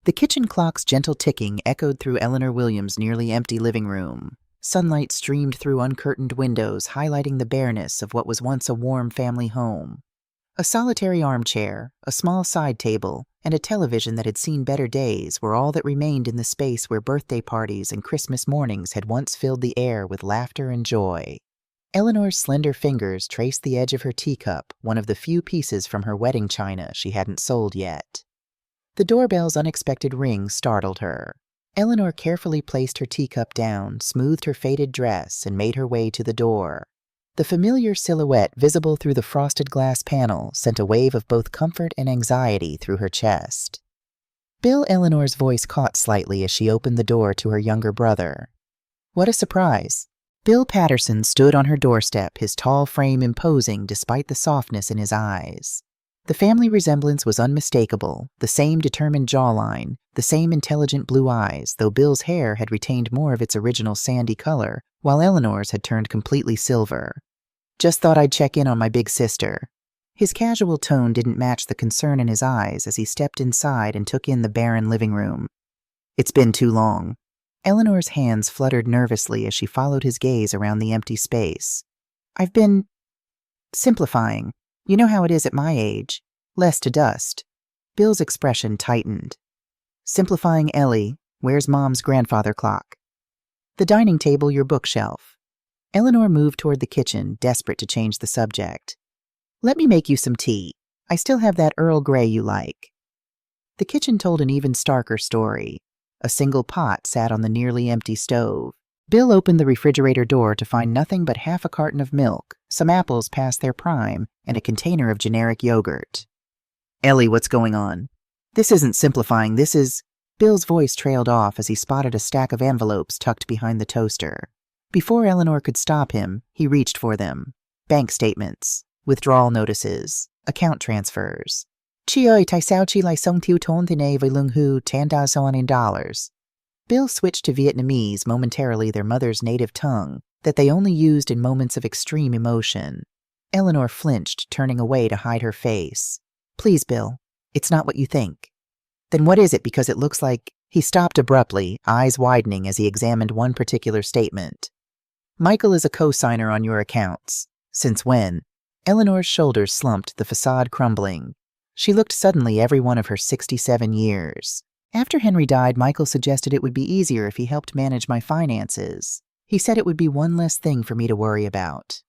The kitchen clock's gentle ticking echoed through Eleanor Williams' nearly empty living room. Sunlight streamed through uncurtained windows, highlighting the bareness of what was once a warm family home. A solitary armchair, a small side table, and a television that had seen better days were all that remained in the space where birthday parties and Christmas mornings had once filled the air with laughter and joy. Eleanor's slender fingers traced the edge of her teacup, one of the few pieces from her wedding china she hadn't sold yet. The doorbell's unexpected ring startled her. Eleanor carefully placed her teacup down, smoothed her faded dress, and made her way to the door. The familiar silhouette visible through the frosted glass panel sent a wave of both comfort and anxiety through her chest. Bill, Eleanor's voice caught slightly as she opened the door to her younger brother. What a surprise! Bill Patterson stood on her doorstep, his tall frame imposing despite the softness in his eyes. The family resemblance was unmistakable, the same determined jawline, the same intelligent blue eyes, though Bill's hair had retained more of its original sandy color, while Eleanor's had turned completely silver. Just thought I'd check in on my big sister. His casual tone didn't match the concern in his eyes as he stepped inside and took in the barren living room. It's been too long. Eleanor's hands fluttered nervously as she followed his gaze around the empty space. I've been simplifying. You know how it is at my age. Less to dust. Bill's expression tightened. Simplifying Ellie, where's Mom's grandfather clock? The dining table, your bookshelf. Eleanor moved toward the kitchen, desperate to change the subject. Let me make you some tea. I still have that Earl Grey you like. The kitchen told an even starker story. A single pot sat on the nearly empty stove. Bill opened the refrigerator door to find nothing but half a carton of milk, some apples past their prime, and a container of generic yogurt. Ellie, what's going on? This isn't simplifying, this is... Bill's voice trailed off as he spotted a stack of envelopes tucked behind the toaster. Before Eleanor could stop him, he reached for them. Bank statements, withdrawal notices, account transfers. Chioi tai sao chi lai song tiu ton tine vai lung hu tan da son in dollars. Bill switched to Vietnamese, momentarily their mother's native tongue, that they only used in moments of extreme emotion. Eleanor flinched, turning away to hide her face. Please, Bill, it's not what you think. Then what is it, because it looks like... He stopped abruptly, eyes widening as he examined one particular statement. Michael is a co-signer on your accounts. Since when? Eleanor's shoulders slumped, the facade crumbling. She looked suddenly every one of her 67 years. After Henry died, Michael suggested it would be easier if he helped manage my finances. He said it would be one less thing for me to worry about.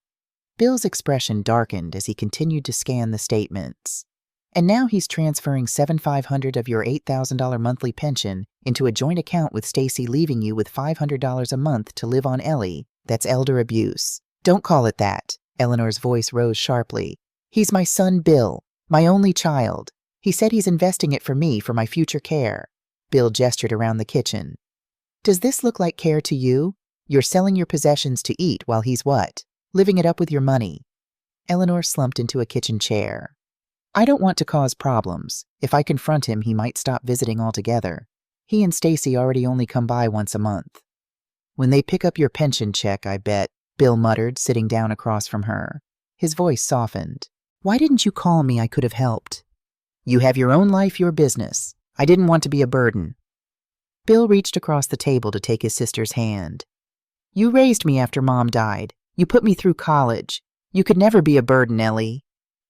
Bill's expression darkened as he continued to scan the statements. And now he's transferring $7,500 of your $8,000 monthly pension into a joint account with Stacy, leaving you with $500 a month to live on Ellie. That's elder abuse. Don't call it that. Eleanor's voice rose sharply. He's my son, Bill, my only child. He said he's investing it for me, for my future care. Bill gestured around the kitchen. Does this look like care to you? You're selling your possessions to eat while he's what? Living it up with your money. Eleanor slumped into a kitchen chair. I don't want to cause problems. If I confront him, he might stop visiting altogether. He and Stacy already only come by once a month. When they pick up your pension check, I bet, Bill muttered, sitting down across from her. His voice softened. Why didn't you call me? I could have helped. You have your own life, your business. I didn't want to be a burden. Bill reached across the table to take his sister's hand. You raised me after Mom died. You put me through college. You could never be a burden, Ellie.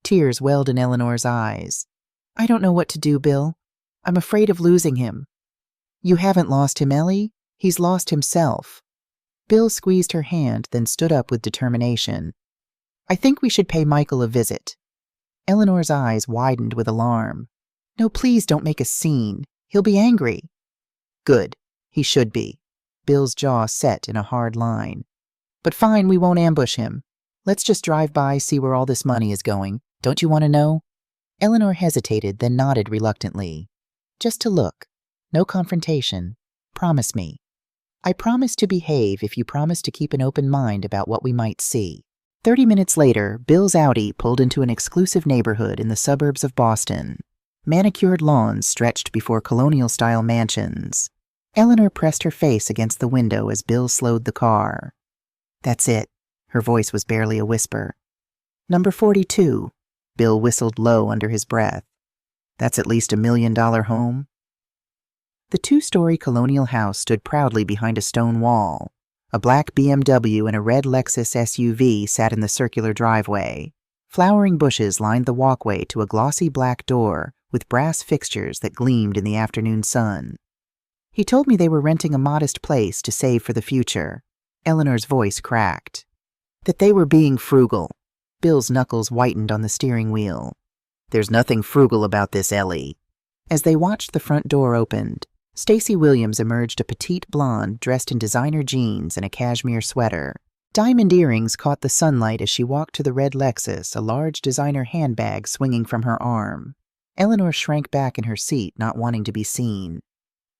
Tears welled in Eleanor's eyes. I don't know what to do, Bill. I'm afraid of losing him. You haven't lost him, Ellie. He's lost himself. Bill squeezed her hand, then stood up with determination. I think we should pay Michael a visit. Eleanor's eyes widened with alarm. No, please don't make a scene. He'll be angry. Good. He should be. Bill's jaw set in a hard line. But fine, we won't ambush him. Let's just drive by, see where all this money is going. Don't you want to know? Eleanor hesitated, then nodded reluctantly. Just to look. No confrontation. Promise me. I promise to behave if you promise to keep an open mind about what we might see. 30 minutes later, Bill's Audi pulled into an exclusive neighborhood in the suburbs of Boston. Manicured lawns stretched before colonial-style mansions. Eleanor pressed her face against the window as Bill slowed the car. That's it. Her voice was barely a whisper. Number 42. Bill whistled low under his breath. That's at least $1 million home. The two-story colonial house stood proudly behind a stone wall. A black BMW and a red Lexus SUV sat in the circular driveway. Flowering bushes lined the walkway to a glossy black door with brass fixtures that gleamed in the afternoon sun. He told me they were renting a modest place to save for the future. Eleanor's voice cracked. That they were being frugal. Bill's knuckles whitened on the steering wheel. There's nothing frugal about this, Ellie. As they watched the front door opened, Stacey Williams emerged, a petite blonde dressed in designer jeans and a cashmere sweater. Diamond earrings caught the sunlight as she walked to the red Lexus, a large designer handbag swinging from her arm. Eleanor shrank back in her seat, not wanting to be seen.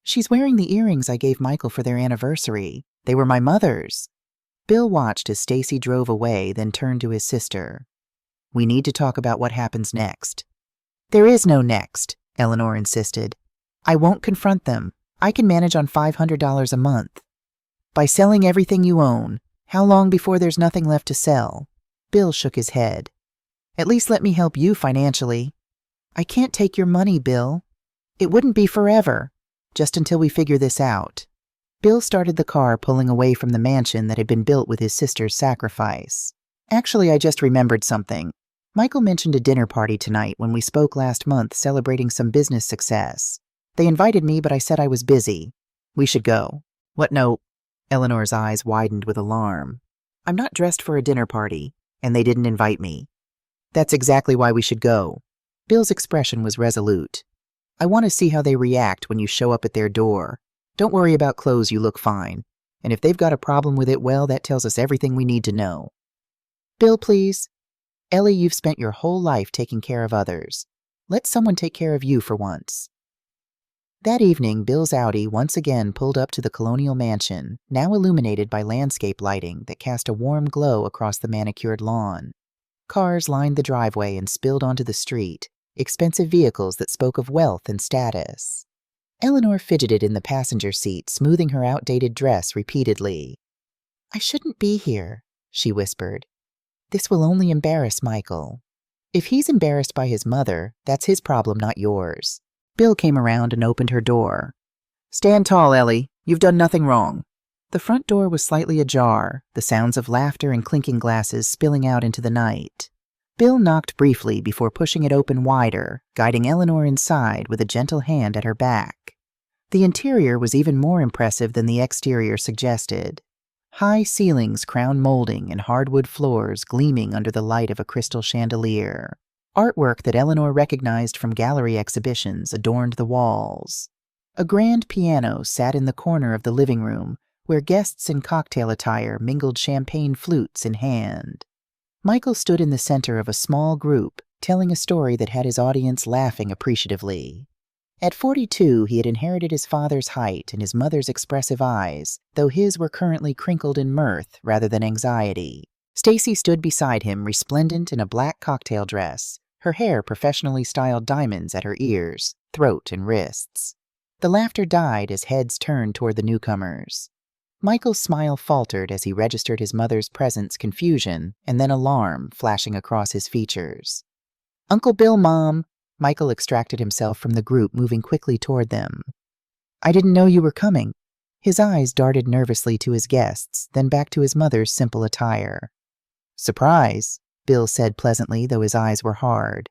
She's wearing the earrings I gave Michael for their anniversary. They were my mother's. Bill watched as Stacey drove away, then turned to his sister. We need to talk about what happens next. There is no next, Eleanor insisted. I won't confront them. I can manage on $500 a month. By selling everything you own. How long before there's nothing left to sell? Bill shook his head. At least let me help you financially. I can't take your money, Bill. It wouldn't be forever. Just until we figure this out. Bill started the car, pulling away from the mansion that had been built with his sister's sacrifice. Actually, I just remembered something. Michael mentioned a dinner party tonight when we spoke last month, celebrating some business success. They invited me, but I said I was busy. We should go. What? No. Eleanor's eyes widened with alarm. I'm not dressed for a dinner party, and they didn't invite me. That's exactly why we should go. Bill's expression was resolute. I want to see how they react when you show up at their door. Don't worry about clothes, you look fine. And if they've got a problem with it, well, that tells us everything we need to know. Bill, please. Ellie, you've spent your whole life taking care of others. Let someone take care of you for once. That evening, Bill's Audi once again pulled up to the colonial mansion, now illuminated by landscape lighting that cast a warm glow across the manicured lawn. Cars lined the driveway and spilled onto the street, expensive vehicles that spoke of wealth and status. Eleanor fidgeted in the passenger seat, smoothing her outdated dress repeatedly. I shouldn't be here, she whispered. This will only embarrass Michael. If he's embarrassed by his mother, that's his problem, not yours. Bill came around and opened her door. Stand tall, Ellie. You've done nothing wrong. The front door was slightly ajar, the sounds of laughter and clinking glasses spilling out into the night. Bill knocked briefly before pushing it open wider, guiding Eleanor inside with a gentle hand at her back. The interior was even more impressive than the exterior suggested. High ceilings, crown molding, and hardwood floors gleaming under the light of a crystal chandelier. Artwork that Eleanor recognized from gallery exhibitions adorned the walls. A grand piano sat in the corner of the living room, where guests in cocktail attire mingled champagne flutes in hand. Michael stood in the center of a small group, telling a story that had his audience laughing appreciatively. At 42, he had inherited his father's height and his mother's expressive eyes, though his were currently crinkled in mirth rather than anxiety. Stacey stood beside him, resplendent in a black cocktail dress, her hair professionally styled diamonds at her ears, throat, and wrists. The laughter died as heads turned toward the newcomers. Michael's smile faltered as he registered his mother's presence, confusion, and then alarm flashing across his features. Uncle Bill, Mom! Michael extracted himself from the group, moving quickly toward them. I didn't know you were coming. His eyes darted nervously to his guests, then back to his mother's simple attire. Surprise, Bill said pleasantly, though his eyes were hard.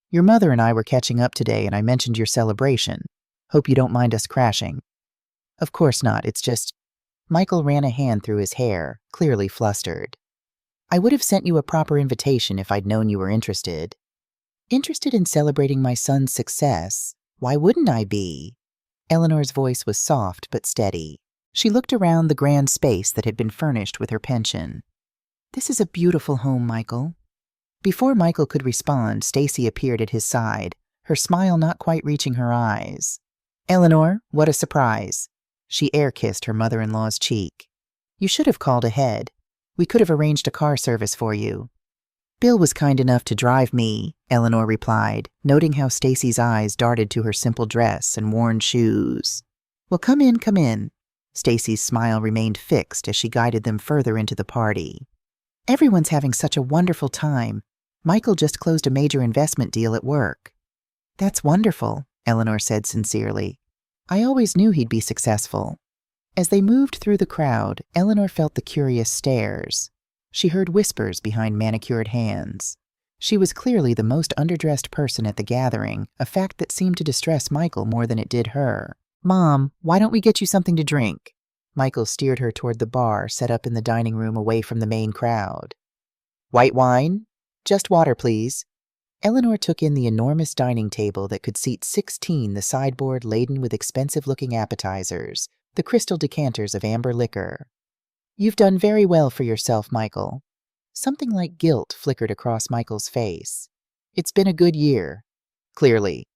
Your mother and I were catching up today, and I mentioned your celebration. Hope you don't mind us crashing. Of course not, it's just... Michael ran a hand through his hair, clearly flustered. I would have sent you a proper invitation if I'd known you were interested. Interested in celebrating my son's success? Why wouldn't I be? Eleanor's voice was soft but steady. She looked around the grand space that had been furnished with her pension. This is a beautiful home, Michael. Before Michael could respond, Stacey appeared at his side, her smile not quite reaching her eyes. Eleanor, what a surprise. She air-kissed her mother-in-law's cheek. You should have called ahead. We could have arranged a car service for you. Bill was kind enough to drive me, Eleanor replied, noting how Stacey's eyes darted to her simple dress and worn shoes. Well, come in, come in. Stacey's smile remained fixed as she guided them further into the party. Everyone's having such a wonderful time. Michael just closed a major investment deal at work. That's wonderful, Eleanor said sincerely. I always knew he'd be successful. As they moved through the crowd, Eleanor felt the curious stares. She heard whispers behind manicured hands. She was clearly the most underdressed person at the gathering, a fact that seemed to distress Michael more than it did her. "Mom, why don't we get you something to drink?" Michael steered her toward the bar set up in the dining room away from the main crowd. "White wine? Just water, please." Eleanor took in the enormous dining table that could seat 16, the sideboard laden with expensive-looking appetizers, the crystal decanters of amber liquor. "You've done very well for yourself, Michael." Something like guilt flickered across Michael's face. "It's been a good year." "Clearly."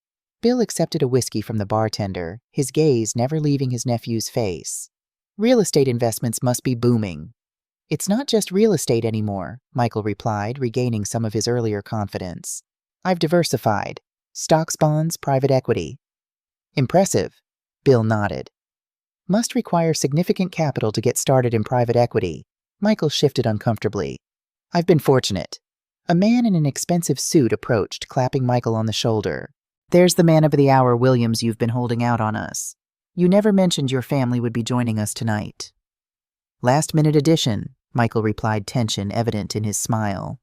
Bill accepted a whiskey from the bartender, his gaze never leaving his nephew's face. "Real estate investments must be booming." "It's not just real estate anymore," Michael replied, regaining some of his earlier confidence. "I've diversified. Stocks, bonds, private equity." "Impressive." Bill nodded. "Must require significant capital to get started in private equity." Michael shifted uncomfortably. "I've been fortunate." A man in an expensive suit approached, clapping Michael on the shoulder. "There's the man of the hour, Williams, you've been holding out on us. You never mentioned your family would be joining us tonight." "Last-minute addition," Michael replied, tension evident in his smile.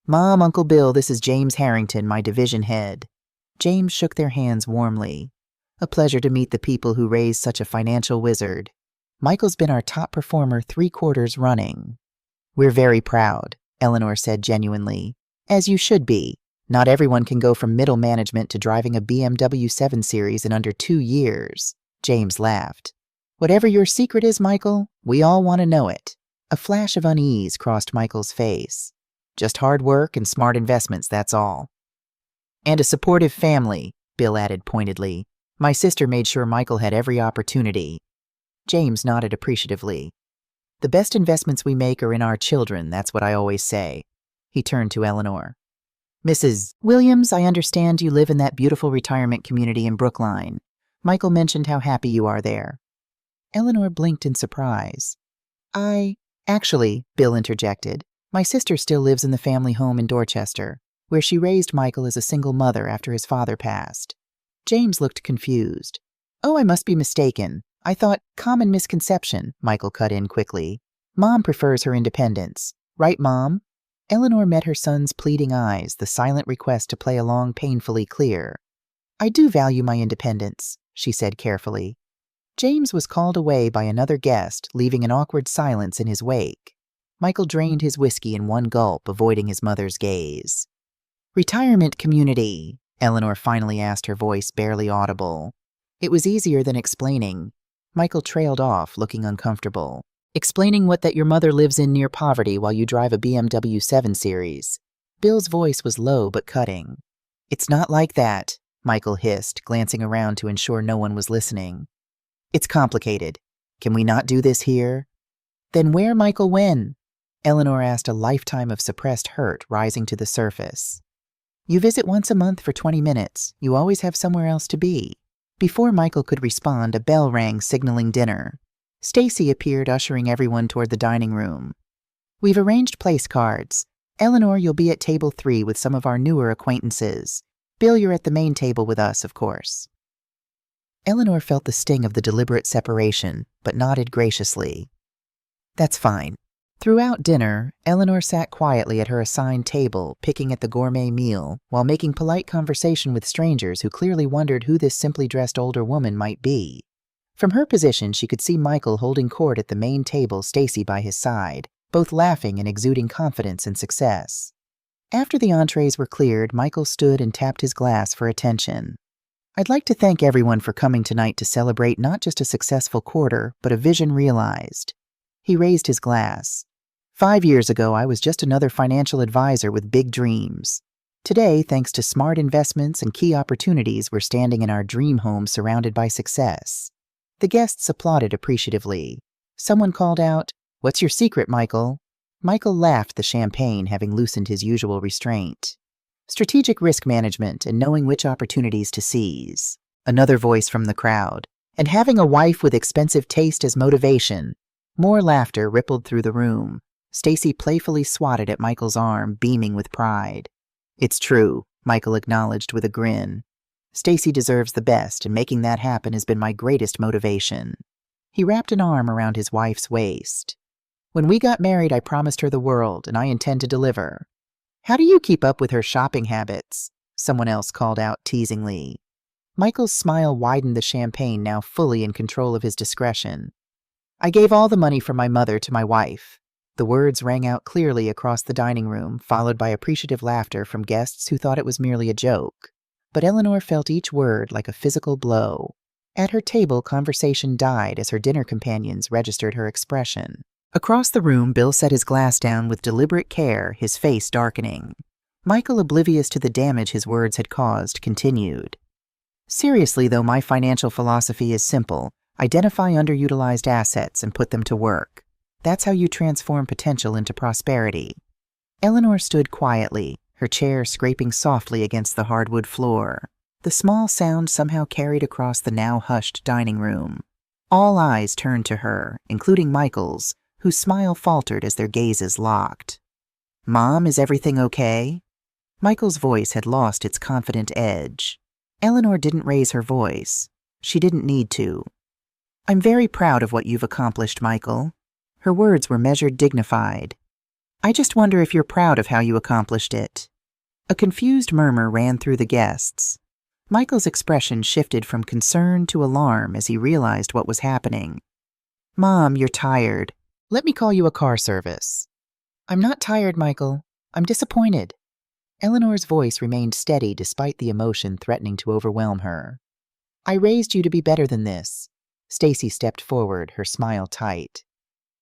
"Mom, Uncle Bill, this is James Harrington, my division head." James shook their hands warmly. "A pleasure to meet the people who raised such a financial wizard. Michael's been our top performer 3 quarters running." "We're very proud," Eleanor said genuinely. "As you should be. Not everyone can go from middle management to driving a BMW 7 Series in under 2 years. James laughed. "Whatever your secret is, Michael, we all want to know it." A flash of unease crossed Michael's face. "Just hard work and smart investments, that's all." "And a supportive family," Bill added pointedly. "My sister made sure Michael had every opportunity." James nodded appreciatively. "The best investments we make are in our children, that's what I always say." He turned to Eleanor. "Mrs. Williams, I understand you live in that beautiful retirement community in Brookline. Michael mentioned how happy you are there." Eleanor blinked in surprise. Actually," Bill interjected, "my sister still lives in the family home in Dorchester, where she raised Michael as a single mother after his father passed." James looked confused. "Oh, I must be mistaken. I thought, common misconception," Michael cut in quickly. "Mom prefers her independence. Right, Mom?" Eleanor met her son's pleading eyes, the silent request to play along painfully clear. "I do value my independence," she said carefully. James was called away by another guest, leaving an awkward silence in his wake. Michael drained his whiskey in one gulp, avoiding his mother's gaze. "Retirement community," Eleanor finally asked, her voice barely audible. It was easier than explaining. Michael trailed off, looking uncomfortable. "Explaining what that your mother lives in near poverty while you drive a BMW 7 Series. Bill's voice was low but cutting. "It's not like that," Michael hissed, glancing around to ensure no one was listening. "It's complicated. Can we not do this here?" "Then where, Michael, when?" Eleanor asked, a lifetime of suppressed hurt rising to the surface. "You visit once a month for 20 minutes. You always have somewhere else to be." Before Michael could respond, a bell rang, signaling dinner. Stacy appeared, ushering everyone toward the dining room. "We've arranged place cards. Eleanor, you'll be at table 3 with some of our newer acquaintances. Bill, you're at the main table with us, of course." Eleanor felt the sting of the deliberate separation, but nodded graciously. "That's fine." Throughout dinner, Eleanor sat quietly at her assigned table, picking at the gourmet meal, while making polite conversation with strangers who clearly wondered who this simply dressed older woman might be. From her position, she could see Michael holding court at the main table, Stacy by his side, both laughing and exuding confidence and success. After the entrees were cleared, Michael stood and tapped his glass for attention. "I'd like to thank everyone for coming tonight to celebrate not just a successful quarter, but a vision realized." He raised his glass. 5 years ago, I was just another financial advisor with big dreams. Today, thanks to smart investments and key opportunities, we're standing in our dream home surrounded by success." The guests applauded appreciatively. Someone called out, "What's your secret, Michael?" Michael laughed, the champagne having loosened his usual restraint. "Strategic risk management and knowing which opportunities to seize." Another voice from the crowd. "And having a wife with expensive taste as motivation." More laughter rippled through the room. Stacy playfully swatted at Michael's arm, beaming with pride. "It's true," Michael acknowledged with a grin. Stacy deserves the best, and making that happen has been my greatest motivation. He wrapped an arm around his wife's waist. When we got married, I promised her the world, and I intend to deliver. How do you keep up with her shopping habits? Someone else called out teasingly. Michael's smile widened, the champagne now fully in control of his discretion. I gave all the money from my mother to my wife. The words rang out clearly across the dining room, followed by appreciative laughter from guests who thought it was merely a joke. But Eleanor felt each word like a physical blow. At her table, conversation died as her dinner companions registered her expression. Across the room, Bill set his glass down with deliberate care, his face darkening. Michael, oblivious to the damage his words had caused, continued. Seriously, though, my financial philosophy is simple. Identify underutilized assets and put them to work. That's how you transform potential into prosperity. Eleanor stood quietly, her chair scraping softly against the hardwood floor. The small sound somehow carried across the now hushed dining room. All eyes turned to her, including Michael's, whose smile faltered as their gazes locked. Mom, is everything okay? Michael's voice had lost its confident edge. Eleanor didn't raise her voice. She didn't need to. I'm very proud of what you've accomplished, Michael. Her words were measured, dignified. I just wonder if you're proud of how you accomplished it. A confused murmur ran through the guests. Michael's expression shifted from concern to alarm as he realized what was happening. Mom, you're tired. Let me call you a car service. I'm not tired, Michael. I'm disappointed. Eleanor's voice remained steady despite the emotion threatening to overwhelm her. I raised you to be better than this. Stacy stepped forward, her smile tight.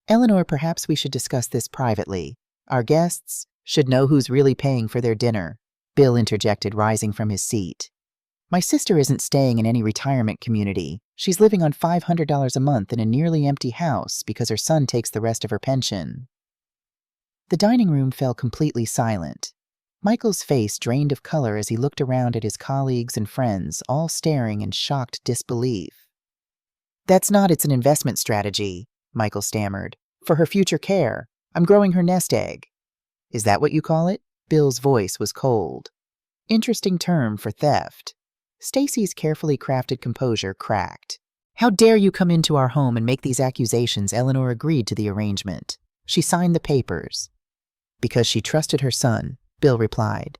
Eleanor, perhaps we should discuss this privately. Our guests should know who's really paying for their dinner, Bill interjected, rising from his seat. My sister isn't staying in any retirement community. She's living on $500 a month in a nearly empty house because her son takes the rest of her pension. The dining room fell completely silent. Michael's face drained of color as he looked around at his colleagues and friends, all staring in shocked disbelief. It's an investment strategy, Michael stammered. For her future care. I'm growing her nest egg. Is that what you call it? Bill's voice was cold. Interesting term for theft. Stacy's carefully crafted composure cracked. How dare you come into our home and make these accusations? Eleanor agreed to the arrangement. She signed the papers. Because she trusted her son, Bill replied.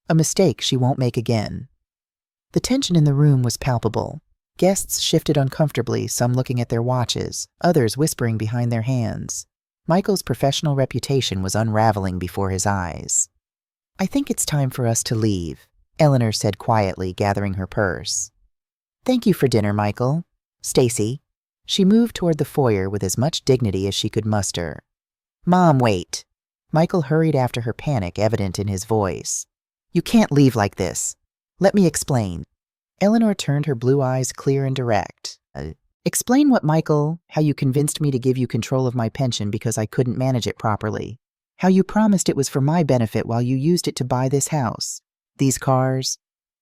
A mistake she won't make again. The tension in the room was palpable. Guests shifted uncomfortably, some looking at their watches, others whispering behind their hands. Michael's professional reputation was unraveling before his eyes. I think it's time for us to leave, Eleanor said quietly, gathering her purse. Thank you for dinner, Michael. Stacy. She moved toward the foyer with as much dignity as she could muster. Mom, wait. Michael hurried after her, panic evident in his voice. You can't leave like this. Let me explain. Eleanor turned her blue eyes clear and direct. Explain what, Michael? How you convinced me to give you control of my pension because I couldn't manage it properly. How you promised it was for my benefit while you used it to buy this house. These cars.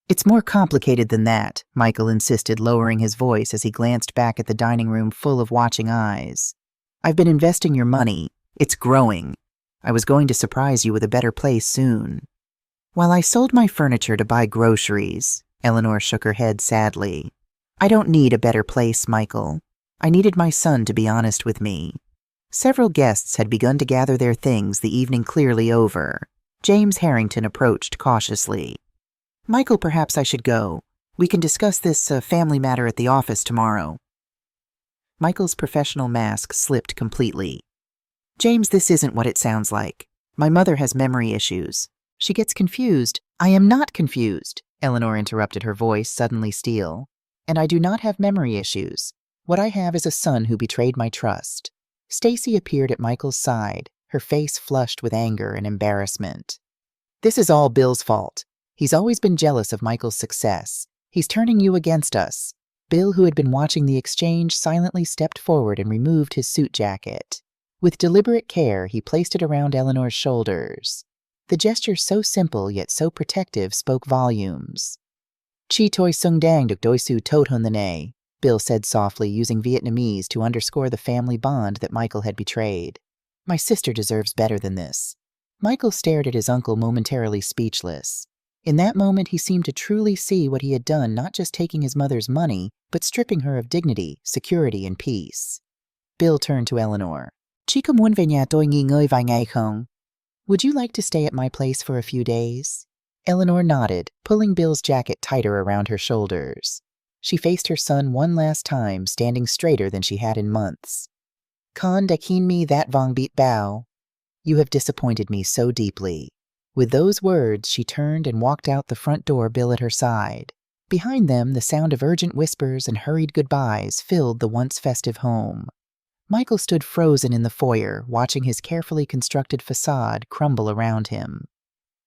It's more complicated than that, Michael insisted, lowering his voice as he glanced back at the dining room full of watching eyes. I've been investing your money. It's growing. I was going to surprise you with a better place soon. While I sold my furniture to buy groceries, Eleanor shook her head sadly. I don't need a better place, Michael. I needed my son to be honest with me. Several guests had begun to gather their things, the evening clearly over. James Harrington approached cautiously. Michael, perhaps I should go. We can discuss this family matter at the office tomorrow. Michael's professional mask slipped completely. James, this isn't what it sounds like. My mother has memory issues. She gets confused. I am not confused, Eleanor interrupted, her voice suddenly steel. And I do not have memory issues. What I have is a son who betrayed my trust. Stacy appeared at Michael's side, her face flushed with anger and embarrassment. This is all Bill's fault. He's always been jealous of Michael's success. He's turning you against us. Bill, who had been watching the exchange, silently stepped forward and removed his suit jacket. With deliberate care, he placed it around Eleanor's shoulders. The gesture, so simple yet so protective, spoke volumes. Chi toi sung dang duk doi su tot hun the nay, Bill said softly, using Vietnamese to underscore the family bond that Michael had betrayed. My sister deserves better than this. Michael stared at his uncle, momentarily speechless. In that moment, he seemed to truly see what he had done, not just taking his mother's money, but stripping her of dignity, security, and peace. Bill turned to Eleanor. "Chị có muốn về nhà tôi nghỉ ngơi vài ngày không? Would you like to stay at my place for a few days?" Eleanor nodded, pulling Bill's jacket tighter around her shoulders. She faced her son one last time, standing straighter than she had in months. "Con đã khiến me that vong beat bow. You have disappointed me so deeply." With those words, she turned and walked out the front door, Bill at her side. Behind them, the sound of urgent whispers and hurried goodbyes filled the once festive home. Michael stood frozen in the foyer, watching his carefully constructed facade crumble around him.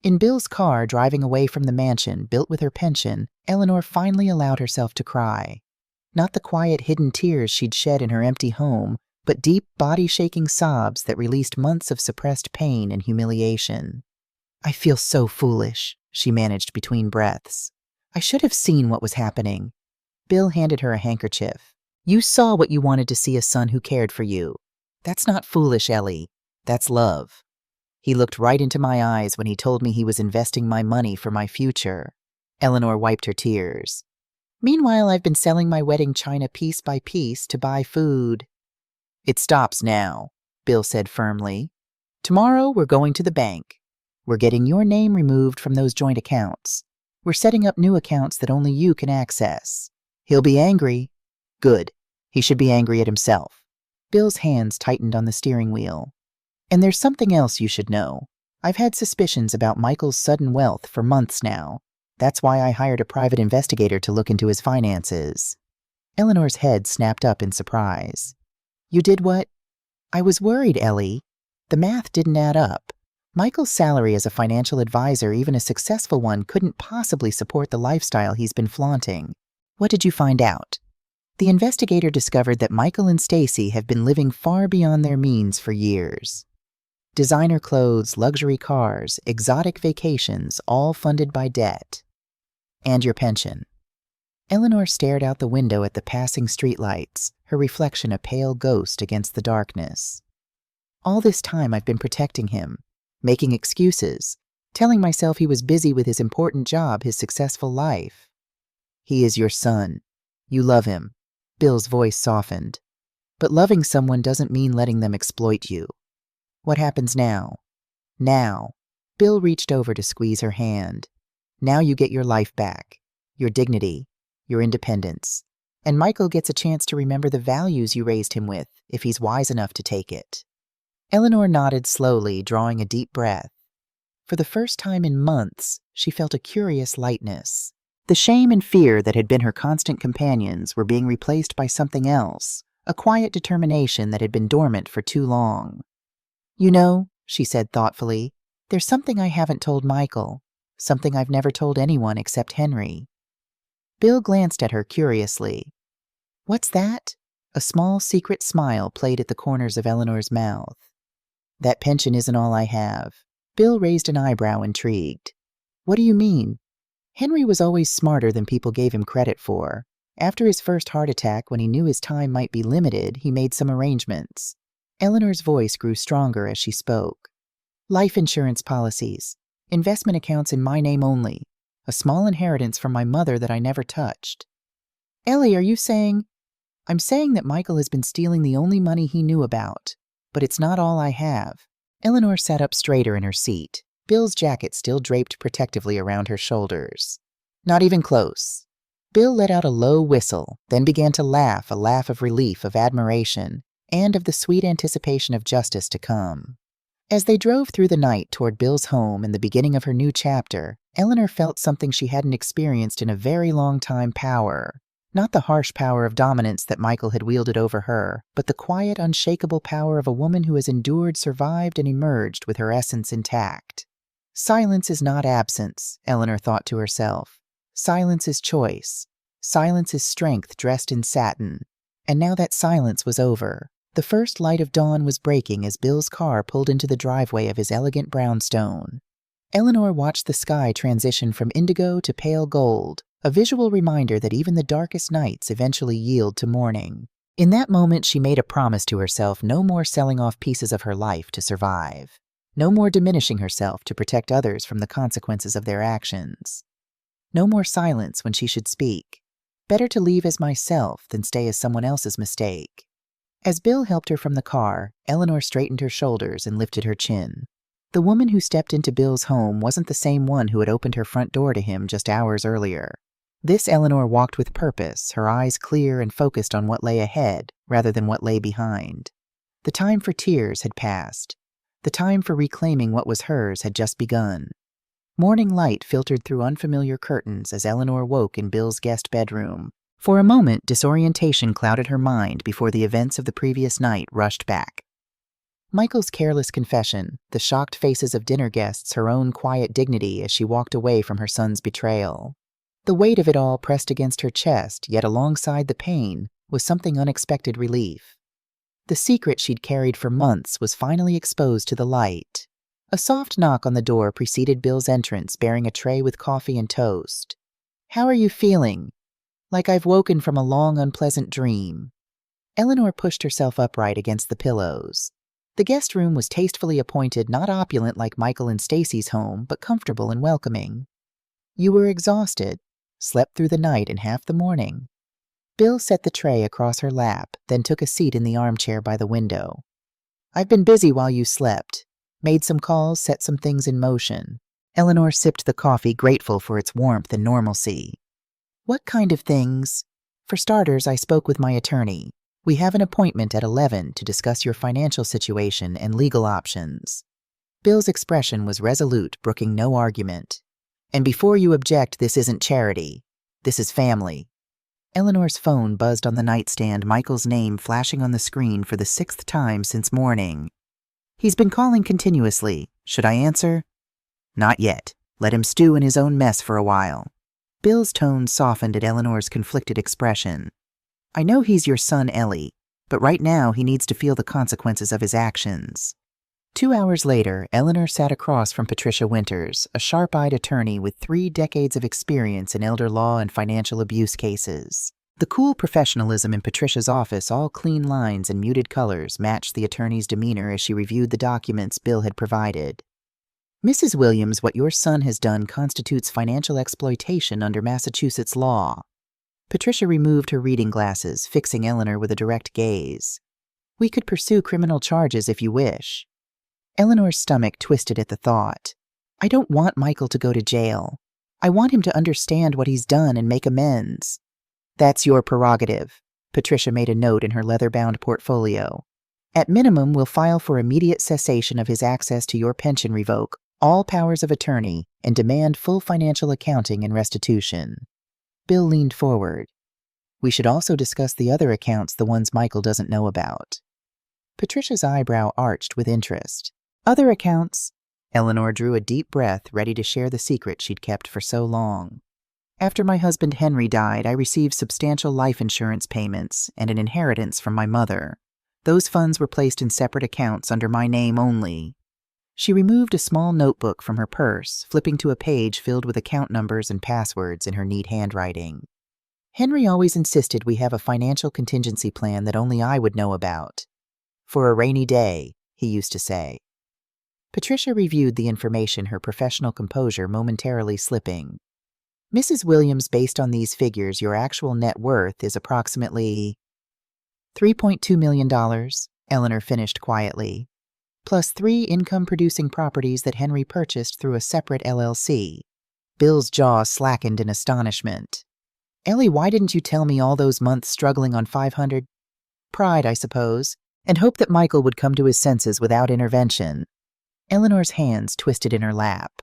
In Bill's car, driving away from the mansion built with her pension, Eleanor finally allowed herself to cry. Not the quiet, hidden tears she'd shed in her empty home, but deep, body-shaking sobs that released months of suppressed pain and humiliation. "I feel so foolish," she managed between breaths. "I should have seen what was happening." Bill handed her a handkerchief. "You saw what you wanted to see, a son who cared for you. That's not foolish, Ellie. That's love. He looked right into my eyes when he told me he was investing my money for my future." Eleanor wiped her tears. "Meanwhile, I've been selling my wedding china piece by piece to buy food." "It stops now," Bill said firmly. "Tomorrow we're going to the bank. We're getting your name removed from those joint accounts. We're setting up new accounts that only you can access. He'll be angry. Good. He should be angry at himself." Bill's hands tightened on the steering wheel. "And there's something else you should know. I've had suspicions about Michael's sudden wealth for months now. That's why I hired a private investigator to look into his finances." Eleanor's head snapped up in surprise. "You did what?" "I was worried, Ellie. The math didn't add up. Michael's salary as a financial advisor, even a successful one, couldn't possibly support the lifestyle he's been flaunting." "What did you find out?" "The investigator discovered that Michael and Stacy have been living far beyond their means for years. Designer clothes, luxury cars, exotic vacations, all funded by debt. And your pension." Eleanor stared out the window at the passing streetlights, her reflection a pale ghost against the darkness. "All this time I've been protecting him, making excuses, telling myself he was busy with his important job, his successful life." "He is your son. You love him." Bill's voice softened. "But loving someone doesn't mean letting them exploit you." "What happens now?" "Now." Bill reached over to squeeze her hand. "Now you get your life back, your dignity, your independence. And Michael gets a chance to remember the values you raised him with, if he's wise enough to take it." Eleanor nodded slowly, drawing a deep breath. For the first time in months, she felt a curious lightness. The shame and fear that had been her constant companions were being replaced by something else, a quiet determination that had been dormant for too long. "You know," she said thoughtfully, "there's something I haven't told Michael, something I've never told anyone except Henry." Bill glanced at her curiously. "What's that?" A small secret smile played at the corners of Eleanor's mouth. "That pension isn't all I have." Bill raised an eyebrow, intrigued. "What do you mean?" "Henry was always smarter than people gave him credit for. After his first heart attack, when he knew his time might be limited, he made some arrangements." Eleanor's voice grew stronger as she spoke. "Life insurance policies, investment accounts in my name only, a small inheritance from my mother that I never touched." "Ellie, are you saying—" "I'm saying that Michael has been stealing the only money he knew about. But it's not all I have." Eleanor sat up straighter in her seat, Bill's jacket still draped protectively around her shoulders. "Not even close." Bill let out a low whistle, then began to laugh, a laugh of relief, of admiration, and of the sweet anticipation of justice to come. As they drove through the night toward Bill's home and the beginning of her new chapter, Eleanor felt something she hadn't experienced in a very long time: power. Not the harsh power of dominance that Michael had wielded over her, but the quiet, unshakable power of a woman who has endured, survived, and emerged with her essence intact. Silence is not absence, Eleanor thought to herself. Silence is choice. Silence is strength dressed in satin. And now that silence was over. The first light of dawn was breaking as Bill's car pulled into the driveway of his elegant brownstone. Eleanor watched the sky transition from indigo to pale gold, a visual reminder that even the darkest nights eventually yield to morning. In that moment, she made a promise to herself: no more selling off pieces of her life to survive. No more diminishing herself to protect others from the consequences of their actions. No more silence when she should speak. Better to leave as myself than stay as someone else's mistake. As Bill helped her from the car, Eleanor straightened her shoulders and lifted her chin. The woman who stepped into Bill's home wasn't the same one who had opened her front door to him just hours earlier. This Eleanor walked with purpose, her eyes clear and focused on what lay ahead rather than what lay behind. The time for tears had passed. The time for reclaiming what was hers had just begun. Morning light filtered through unfamiliar curtains as Eleanor woke in Bill's guest bedroom. For a moment, disorientation clouded her mind before the events of the previous night rushed back. Michael's careless confession, the shocked faces of dinner guests, her own quiet dignity as she walked away from her son's betrayal. The weight of it all pressed against her chest, yet alongside the pain was something unexpected relief. The secret she'd carried for months was finally exposed to the light. A soft knock on the door preceded Bill's entrance, bearing a tray with coffee and toast. "How are you feeling?" "Like I've woken from a long, unpleasant dream." Eleanor pushed herself upright against the pillows. The guest room was tastefully appointed, not opulent like Michael and Stacy's home, but comfortable and welcoming. "You were exhausted. Slept through the night and half the morning." Bill set the tray across her lap, then took a seat in the armchair by the window. "I've been busy while you slept. Made some calls, set some things in motion." Eleanor sipped the coffee, grateful for its warmth and normalcy. "What kind of things?" "For starters, I spoke with my attorney. We have an appointment at 11 to discuss your financial situation and legal options." Bill's expression was resolute, brooking no argument. "And before you object, this isn't charity. This is family." Eleanor's phone buzzed on the nightstand, Michael's name flashing on the screen for the 6th time since morning. "He's been calling continuously. Should I answer?" "Not yet. Let him stew in his own mess for a while." Bill's tone softened at Eleanor's conflicted expression. "I know he's your son, Ellie, but right now he needs to feel the consequences of his actions." 2 hours later, Eleanor sat across from Patricia Winters, a sharp-eyed attorney with 3 decades of experience in elder law and financial abuse cases. The cool professionalism in Patricia's office, all clean lines and muted colors, matched the attorney's demeanor as she reviewed the documents Bill had provided. "Mrs. Williams, what your son has done constitutes financial exploitation under Massachusetts law." Patricia removed her reading glasses, fixing Eleanor with a direct gaze. "We could pursue criminal charges if you wish." Eleanor's stomach twisted at the thought. "I don't want Michael to go to jail. I want him to understand what he's done and make amends." "That's your prerogative." Patricia made a note in her leather-bound portfolio. "At minimum, we'll file for immediate cessation of his access to your pension, revoke all powers of attorney, and demand full financial accounting and restitution." Bill leaned forward. "We should also discuss the other accounts, the ones Michael doesn't know about." Patricia's eyebrow arched with interest. "Other accounts?" Eleanor drew a deep breath, ready to share the secret she'd kept for so long. "After my husband Henry died, I received substantial life insurance payments and an inheritance from my mother. Those funds were placed in separate accounts under my name only." She removed a small notebook from her purse, flipping to a page filled with account numbers and passwords in her neat handwriting. "Henry always insisted we have a financial contingency plan that only I would know about. For a rainy day, he used to say." Patricia reviewed the information, her professional composure momentarily slipping. "Mrs. Williams, based on these figures, your actual net worth is approximately $3.2 million, Eleanor finished quietly, plus 3 income-producing properties that Henry purchased through a separate LLC. Bill's jaw slackened in astonishment. "Ellie, why didn't you tell me all those months struggling on 500? Pride, I suppose, and hope that Michael would come to his senses without intervention." Eleanor's hands twisted in her lap.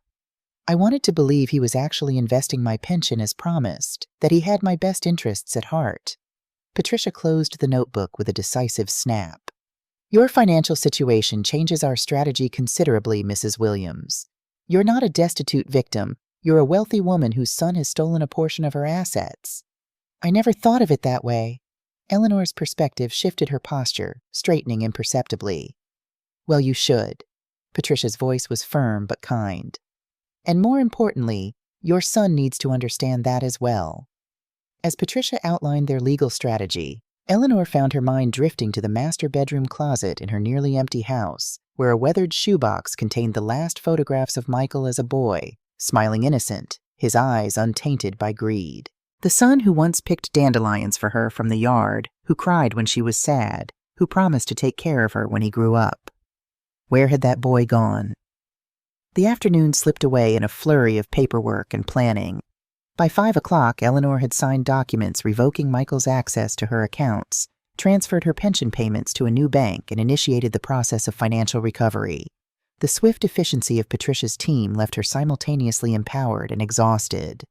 "I wanted to believe he was actually investing my pension as promised, that he had my best interests at heart." Patricia closed the notebook with a decisive snap. "Your financial situation changes our strategy considerably, Mrs. Williams. You're not a destitute victim. You're a wealthy woman whose son has stolen a portion of her assets." "I never thought of it that way." Eleanor's perspective shifted her posture, straightening imperceptibly. "Well, you should." Patricia's voice was firm but kind. "And more importantly, your son needs to understand that as well." As Patricia outlined their legal strategy, Eleanor found her mind drifting to the master bedroom closet in her nearly empty house, where a weathered shoebox contained the last photographs of Michael as a boy, smiling innocent, his eyes untainted by greed. The son who once picked dandelions for her from the yard, who cried when she was sad, who promised to take care of her when he grew up. Where had that boy gone? The afternoon slipped away in a flurry of paperwork and planning. By 5 o'clock, Eleanor had signed documents revoking Michael's access to her accounts, transferred her pension payments to a new bank, and initiated the process of financial recovery. The swift efficiency of Patricia's team left her simultaneously empowered and exhausted.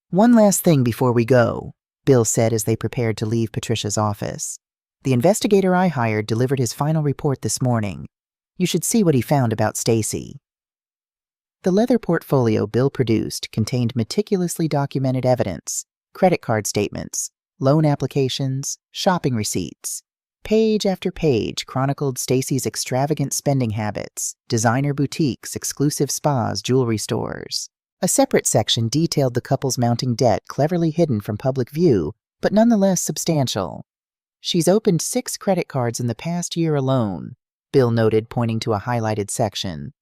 "One last thing before we go," Bill said as they prepared to leave Patricia's office. "The investigator I hired delivered his final report this morning. You should see what he found about Stacy." The leather portfolio Bill produced contained meticulously documented evidence, credit card statements, loan applications, shopping receipts. Page after page chronicled Stacy's extravagant spending habits, designer boutiques, exclusive spas, jewelry stores. A separate section detailed the couple's mounting debt cleverly hidden from public view, but nonetheless substantial. "She's opened 6 credit cards in the past year alone," Bill noted, pointing to a highlighted section.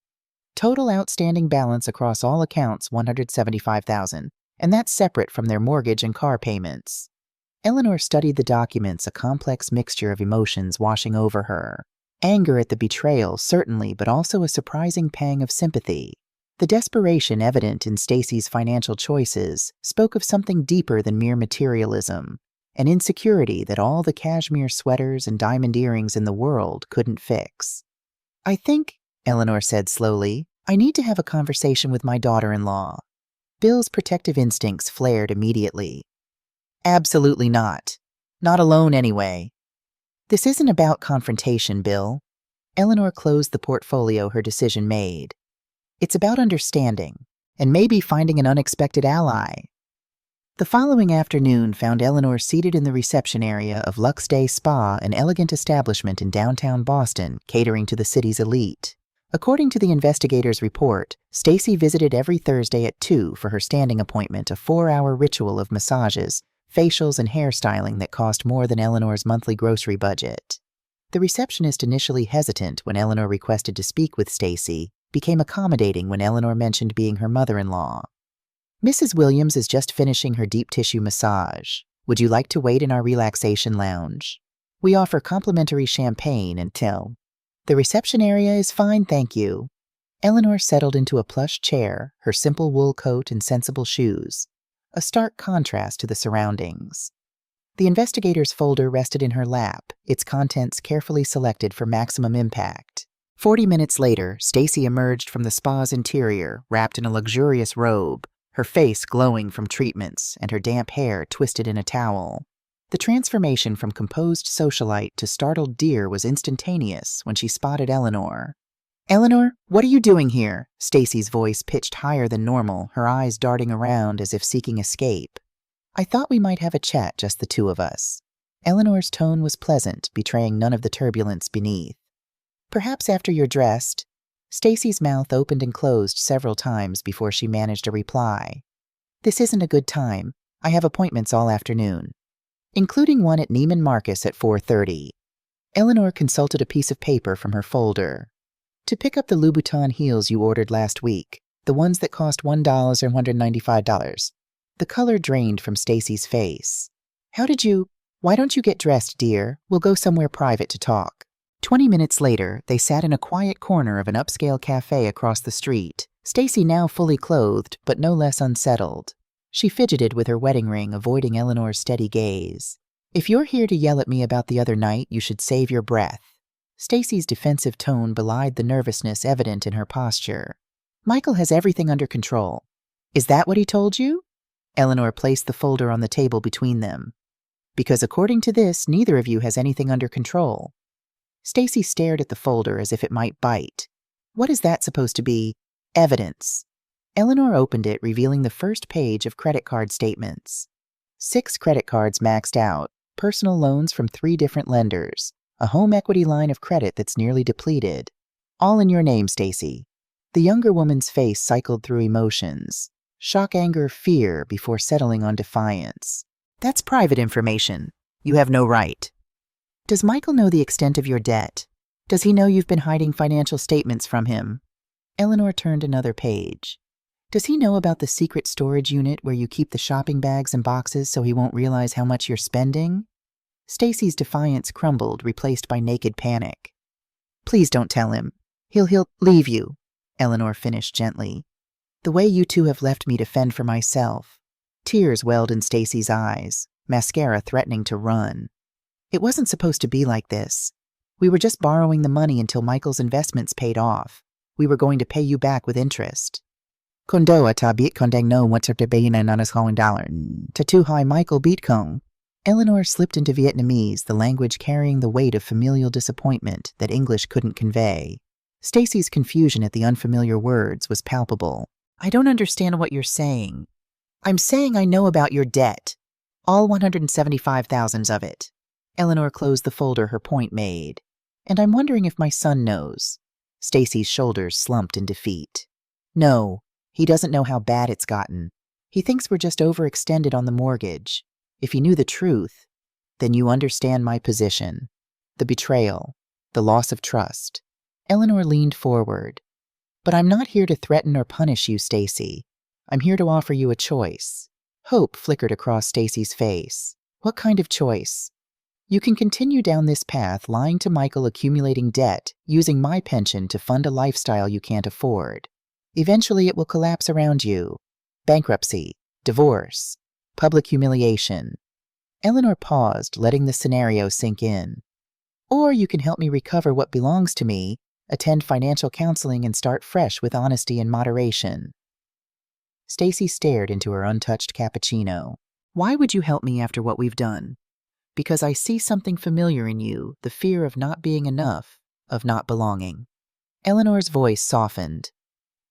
"Total outstanding balance across all accounts $175,000, and that's separate from their mortgage and car payments." Eleanor studied the documents, a complex mixture of emotions washing over her. Anger at the betrayal, certainly, but also a surprising pang of sympathy. The desperation evident in Stacy's financial choices spoke of something deeper than mere materialism, an insecurity that all the cashmere sweaters and diamond earrings in the world couldn't fix. "I think," Eleanor said slowly, "I need to have a conversation with my daughter-in-law." Bill's protective instincts flared immediately. "Absolutely not. Not alone anyway." "This isn't about confrontation, Bill." Eleanor closed the portfolio her decision made. "It's about understanding, and maybe finding an unexpected ally." The following afternoon found Eleanor seated in the reception area of Lux Day Spa, an elegant establishment in downtown Boston catering to the city's elite. According to the investigator's report, Stacy visited every Thursday at 2 for her standing appointment, a 4-hour ritual of massages, facials, and hairstyling that cost more than Eleanor's monthly grocery budget. The receptionist, initially hesitant when Eleanor requested to speak with Stacy, became accommodating when Eleanor mentioned being her mother-in-law. "Mrs. Williams is just finishing her deep tissue massage. Would you like to wait in our relaxation lounge? We offer complimentary champagne until—" "The reception area is fine, thank you." Eleanor settled into a plush chair, her simple wool coat and sensible shoes, a stark contrast to the surroundings. The investigator's folder rested in her lap, its contents carefully selected for maximum impact. 40 minutes later, Stacy emerged from the spa's interior, wrapped in a luxurious robe, her face glowing from treatments and her damp hair twisted in a towel. The transformation from composed socialite to startled deer was instantaneous when she spotted Eleanor. "Eleanor, what are you doing here?" Stacy's voice pitched higher than normal, her eyes darting around as if seeking escape. "I thought we might have a chat, just the two of us." Eleanor's tone was pleasant, betraying none of the turbulence beneath. "Perhaps after you're dressed." Stacy's mouth opened and closed several times before she managed a reply. "This isn't a good time. I have appointments all afternoon, including one at Neiman Marcus at 4:30. Eleanor consulted a piece of paper from her folder. "To pick up the Louboutin heels you ordered last week, the ones that cost $1 or $195. The color drained from Stacy's face. "Why don't you get dressed, dear? We'll go somewhere private to talk." 20 minutes later, they sat in a quiet corner of an upscale cafe across the street, Stacy now fully clothed, but no less unsettled. She fidgeted with her wedding ring, avoiding Eleanor's steady gaze. "If you're here to yell at me about the other night, you should save your breath." Stacy's defensive tone belied the nervousness evident in her posture. "Michael has everything under control." "Is that what he told you?" Eleanor placed the folder on the table between them. "Because according to this, neither of you has anything under control." Stacy stared at the folder as if it might bite. "What is that supposed to be?" "Evidence." Eleanor opened it, revealing the first page of credit card statements. 6 credit cards maxed out, personal loans from 3 different lenders, a home equity line of credit that's nearly depleted. "All in your name, Stacy." The younger woman's face cycled through emotions. Shock, anger, fear, before settling on defiance. "That's private information. You have no right." "Does Michael know the extent of your debt?" Does he know you've been hiding financial statements from him? Eleanor turned another page. Does he know about the secret storage unit where you keep the shopping bags and boxes so he won't realize how much you're spending? Stacy's defiance crumbled, replaced by naked panic. Please don't tell him. He'll leave you, Eleanor finished gently. The way you two have left me to fend for myself. Tears welled in Stacy's eyes, mascara threatening to run. It wasn't supposed to be like this. We were just borrowing the money until Michael's investments paid off. We were going to pay you back with interest. Kondoa ta beat kondang no what's up to bayin and $100 to too high Michael beat kong. Eleanor slipped into Vietnamese, the language carrying the weight of familial disappointment that English couldn't convey. Stacy's confusion at the unfamiliar words was palpable. I don't understand what you're saying. I'm saying I know about your debt. All 175,000 of it. Eleanor closed the folder her point made. And I'm wondering if my son knows. Stacy's shoulders slumped in defeat. No, he doesn't know how bad it's gotten. He thinks we're just overextended on the mortgage. If he knew the truth, then you understand my position. The betrayal, the loss of trust. Eleanor leaned forward. But I'm not here to threaten or punish you, Stacy. I'm here to offer you a choice. Hope flickered across Stacy's face. What kind of choice? You can continue down this path, lying to Michael, accumulating debt, using my pension to fund a lifestyle you can't afford. Eventually it will collapse around you. Bankruptcy, divorce, public humiliation. Eleanor paused, letting the scenario sink in. Or you can help me recover what belongs to me, attend financial counseling, and start fresh with honesty and moderation. Stacy stared into her untouched cappuccino. Why would you help me after what we've done? Because I see something familiar in you, the fear of not being enough, of not belonging. Eleanor's voice softened.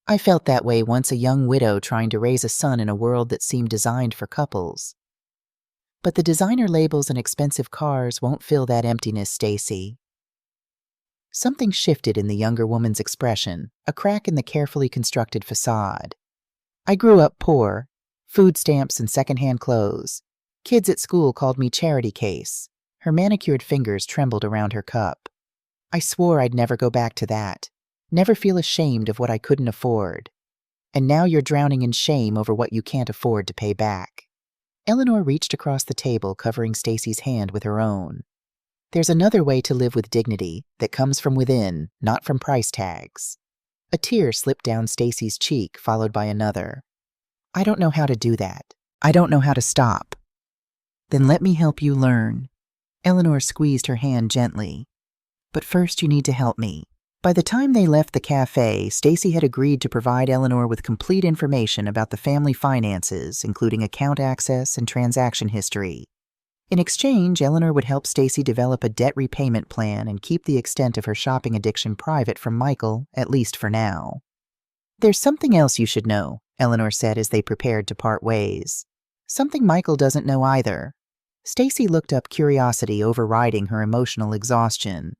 I felt that way once, a young widow trying to raise a son in a world that seemed designed for couples. But the designer labels and expensive cars won't fill that emptiness, Stacy. Something shifted in the younger woman's expression, a crack in the carefully constructed facade. I grew up poor, food stamps and secondhand clothes. Kids at school called me charity case. Her manicured fingers trembled around her cup. I swore I'd never go back to that. Never feel ashamed of what I couldn't afford. And now you're drowning in shame over what you can't afford to pay back. Eleanor reached across the table, covering Stacy's hand with her own. There's another way to live with dignity that comes from within, not from price tags. A tear slipped down Stacy's cheek, followed by another. I don't know how to do that. I don't know how to stop. Then let me help you learn. Eleanor squeezed her hand gently. But first you need to help me. By the time they left the cafe, Stacy had agreed to provide Eleanor with complete information about the family finances, including account access and transaction history. In exchange, Eleanor would help Stacy develop a debt repayment plan and keep the extent of her shopping addiction private from Michael, at least for now. There's something else you should know, Eleanor said as they prepared to part ways. Something Michael doesn't know either. Stacy looked up, curiosity overriding her emotional exhaustion.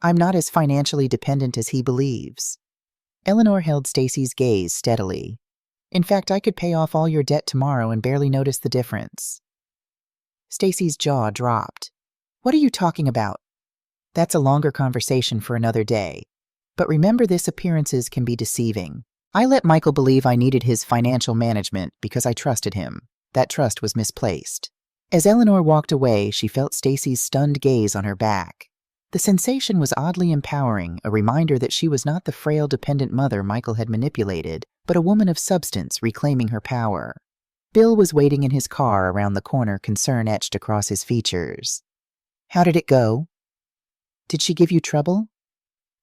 I'm not as financially dependent as he believes. Eleanor held Stacy's gaze steadily. In fact, I could pay off all your debt tomorrow and barely notice the difference. Stacy's jaw dropped. What are you talking about? That's a longer conversation for another day. But remember, this appearances can be deceiving. I let Michael believe I needed his financial management because I trusted him. That trust was misplaced. As Eleanor walked away, she felt Stacy's stunned gaze on her back. The sensation was oddly empowering, a reminder that she was not the frail, dependent mother Michael had manipulated, but a woman of substance reclaiming her power. Bill was waiting in his car around the corner, concern etched across his features. How did it go? Did she give you trouble?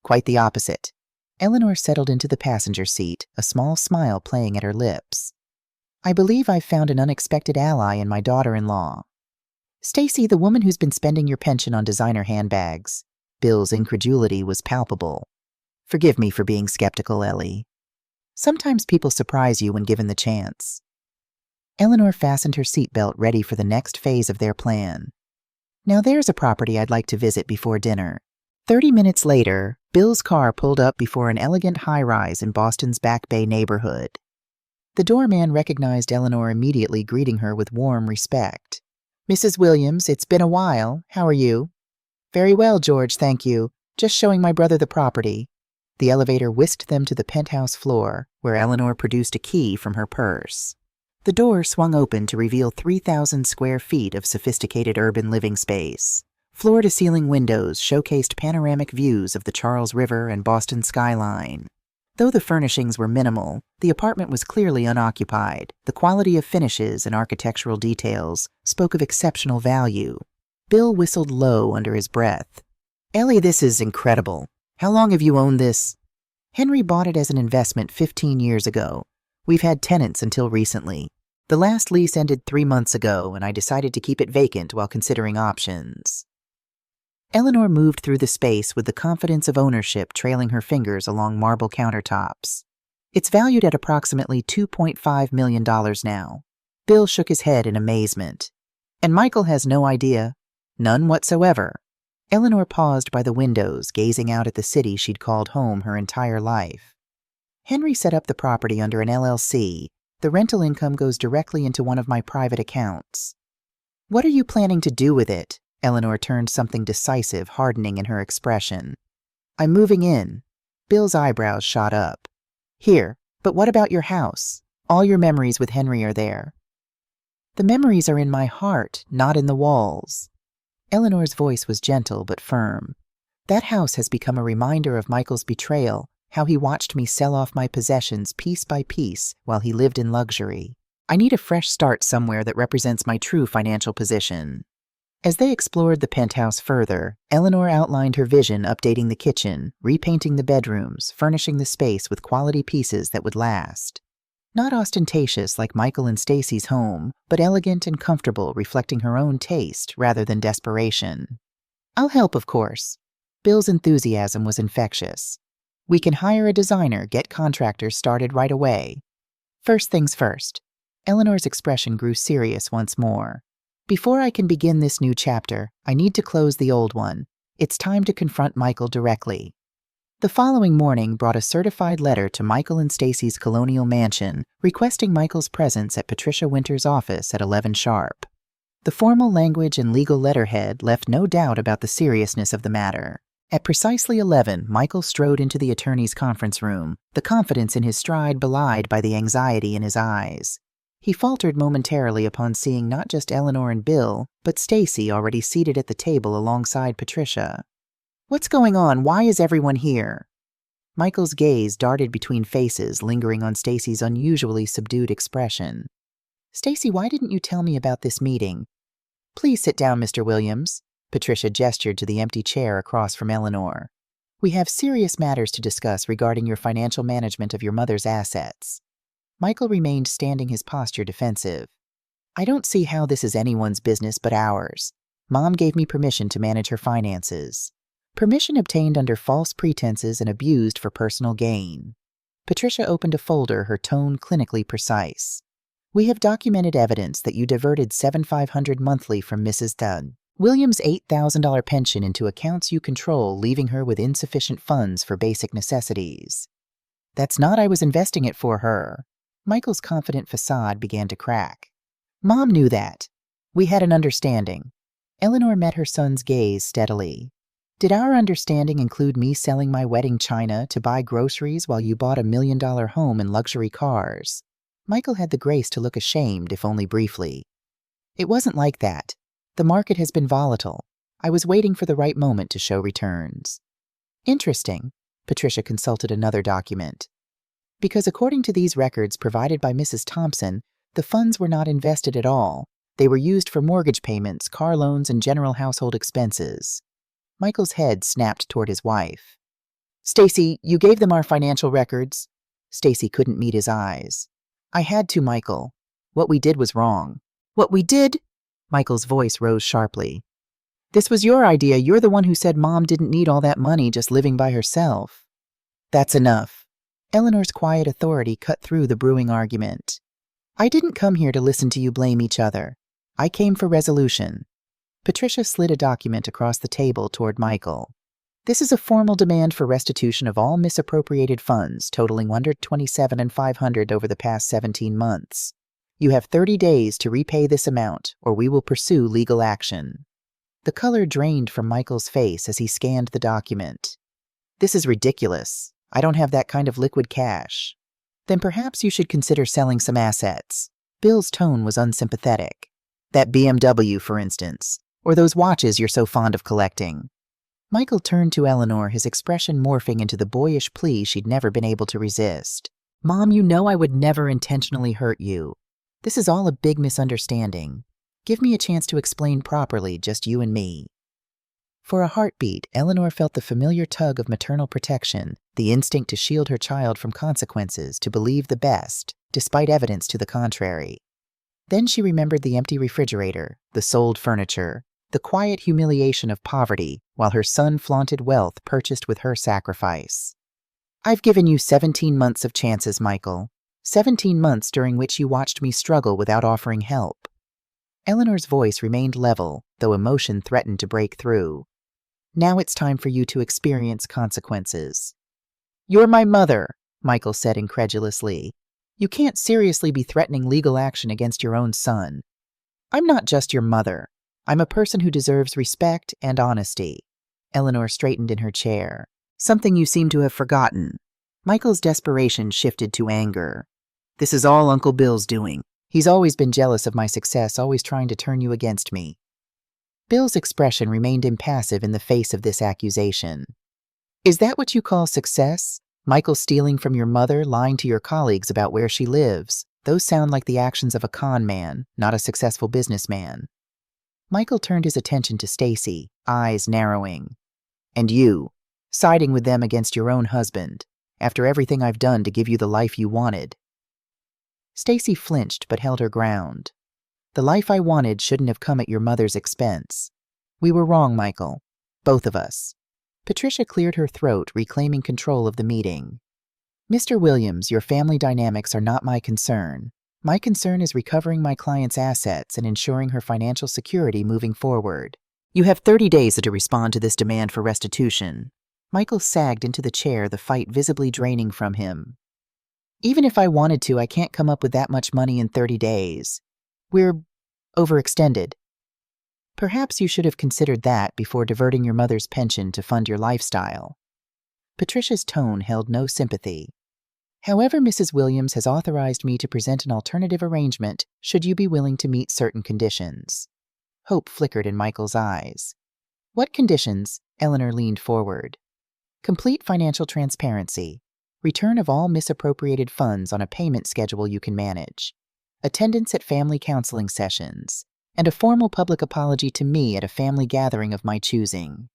Quite the opposite. Eleanor settled into the passenger seat, a small smile playing at her lips. I believe I've found an unexpected ally in my daughter-in-law. Stacy, the woman who's been spending your pension on designer handbags. Bill's incredulity was palpable. Forgive me for being skeptical, Ellie. Sometimes people surprise you when given the chance. Eleanor fastened her seatbelt, ready for the next phase of their plan. Now there's a property I'd like to visit before dinner. 30 minutes later, Bill's car pulled up before an elegant high-rise in Boston's Back Bay neighborhood. The doorman recognized Eleanor immediately, greeting her with warm respect. Mrs. Williams, it's been a while. How are you? Very well, George, thank you. Just showing my brother the property. The elevator whisked them to the penthouse floor, where Eleanor produced a key from her purse. The door swung open to reveal 3,000 square feet of sophisticated urban living space. Floor-to-ceiling windows showcased panoramic views of the Charles River and Boston skyline. Though the furnishings were minimal, the apartment was clearly unoccupied. The quality of finishes and architectural details spoke of exceptional value. Bill whistled low under his breath. Ellie, this is incredible. How long have you owned this? Henry bought it as an investment 15 years ago. We've had tenants until recently. The last lease ended 3 months ago, and I decided to keep it vacant while considering options. Eleanor moved through the space with the confidence of ownership trailing her fingers along marble countertops. It's valued at approximately $2.5 million now. Bill shook his head in amazement. And Michael has no idea. None whatsoever. Eleanor paused by the windows, gazing out at the city she'd called home her entire life. Henry set up the property under an LLC. The rental income goes directly into one of my private accounts. What are you planning to do with it? Eleanor turned something decisive, hardening in her expression. I'm moving in. Bill's eyebrows shot up. Here, but what about your house? All your memories with Henry are there. The memories are in my heart, not in the walls. Eleanor's voice was gentle but firm. That house has become a reminder of Michael's betrayal, how he watched me sell off my possessions piece by piece while he lived in luxury. I need a fresh start somewhere that represents my true financial position. As they explored the penthouse further, Eleanor outlined her vision, updating the kitchen, repainting the bedrooms, furnishing the space with quality pieces that would last. Not ostentatious like Michael and Stacy's home, but elegant and comfortable, reflecting her own taste rather than desperation. I'll help, of course. Bill's enthusiasm was infectious. We can hire a designer, get contractors started right away. First things first. Eleanor's expression grew serious once more. Before I can begin this new chapter, I need to close the old one. It's time to confront Michael directly. The following morning brought a certified letter to Michael and Stacy's colonial mansion, requesting Michael's presence at Patricia Winter's office at 11 sharp. The formal language and legal letterhead left no doubt about the seriousness of the matter. At precisely 11, Michael strode into the attorney's conference room, the confidence in his stride belied by the anxiety in his eyes. He faltered momentarily upon seeing not just Eleanor and Bill, but Stacy already seated at the table alongside Patricia. What's going on? Why is everyone here? Michael's gaze darted between faces, lingering on Stacy's unusually subdued expression. Stacy, why didn't you tell me about this meeting? Please sit down, Mr. Williams. Patricia gestured to the empty chair across from Eleanor. We have serious matters to discuss regarding your financial management of your mother's assets. Michael remained standing, his posture defensive. I don't see how this is anyone's business but ours. Mom gave me permission to manage her finances. Permission obtained under false pretenses and abused for personal gain. Patricia opened a folder, her tone clinically precise. We have documented evidence that you diverted $7,500 monthly from Mrs. Williams' $8,000 pension into accounts you control, leaving her with insufficient funds for basic necessities. That's not I was investing it for her. Michael's confident facade began to crack. Mom knew that. We had an understanding. Eleanor met her son's gaze steadily. Did our understanding include me selling my wedding china to buy groceries while you bought $1 million home and luxury cars? Michael had the grace to look ashamed, if only briefly. It wasn't like that. The market has been volatile. I was waiting for the right moment to show returns. Interesting. Patricia consulted another document. Because according to these records provided by Mrs. Thompson, the funds were not invested at all. They were used for mortgage payments, car loans, and general household expenses. Michael's head snapped toward his wife. Stacy, you gave them our financial records? Stacy couldn't meet his eyes. I had to, Michael. What we did was wrong. What we did? Michael's voice rose sharply. This was your idea. You're the one who said Mom didn't need all that money just living by herself. That's enough. Eleanor's quiet authority cut through the brewing argument. I didn't come here to listen to you blame each other. I came for resolution. Patricia slid a document across the table toward Michael. This is a formal demand for restitution of all misappropriated funds, totaling $127,500 over the past 17 months. You have 30 days to repay this amount, or we will pursue legal action. The color drained from Michael's face as he scanned the document. This is ridiculous. I don't have that kind of liquid cash. Then perhaps you should consider selling some assets. Bill's tone was unsympathetic. That BMW, for instance, or those watches you're so fond of collecting. Michael turned to Eleanor, his expression morphing into the boyish plea she'd never been able to resist. Mom, you know I would never intentionally hurt you. This is all a big misunderstanding. Give me a chance to explain properly, just you and me. For a heartbeat, Eleanor felt the familiar tug of maternal protection, the instinct to shield her child from consequences, to believe the best, despite evidence to the contrary. Then she remembered the empty refrigerator, the sold furniture, the quiet humiliation of poverty, while her son flaunted wealth purchased with her sacrifice. I've given you 17 months of chances, Michael. 17 months during which you watched me struggle without offering help. Eleanor's voice remained level, though emotion threatened to break through. Now it's time for you to experience consequences. You're my mother, Michael said incredulously. You can't seriously be threatening legal action against your own son. I'm not just your mother. I'm a person who deserves respect and honesty. Eleanor straightened in her chair. Something you seem to have forgotten. Michael's desperation shifted to anger. This is all Uncle Bill's doing. He's always been jealous of my success, always trying to turn you against me. Bill's expression remained impassive in the face of this accusation. Is that what you call success? Michael stealing from your mother, lying to your colleagues about where she lives. Those sound like the actions of a con man, not a successful businessman. Michael turned his attention to Stacy, eyes narrowing. And you, siding with them against your own husband, after everything I've done to give you the life you wanted. Stacy flinched but held her ground. The life I wanted shouldn't have come at your mother's expense. We were wrong, Michael. Both of us. Patricia cleared her throat, reclaiming control of the meeting. Mr. Williams, your family dynamics are not my concern. My concern is recovering my client's assets and ensuring her financial security moving forward. You have 30 days to respond to this demand for restitution. Michael sagged into the chair, the fight visibly draining from him. Even if I wanted to, I can't come up with that much money in 30 days. We're overextended. Perhaps you should have considered that before diverting your mother's pension to fund your lifestyle. Patricia's tone held no sympathy. However, Mrs. Williams has authorized me to present an alternative arrangement should you be willing to meet certain conditions. Hope flickered in Michael's eyes. What conditions? Eleanor leaned forward. Complete financial transparency. Return of all misappropriated funds on a payment schedule you can manage. Attendance at family counseling sessions, and a formal public apology to me at a family gathering of my choosing.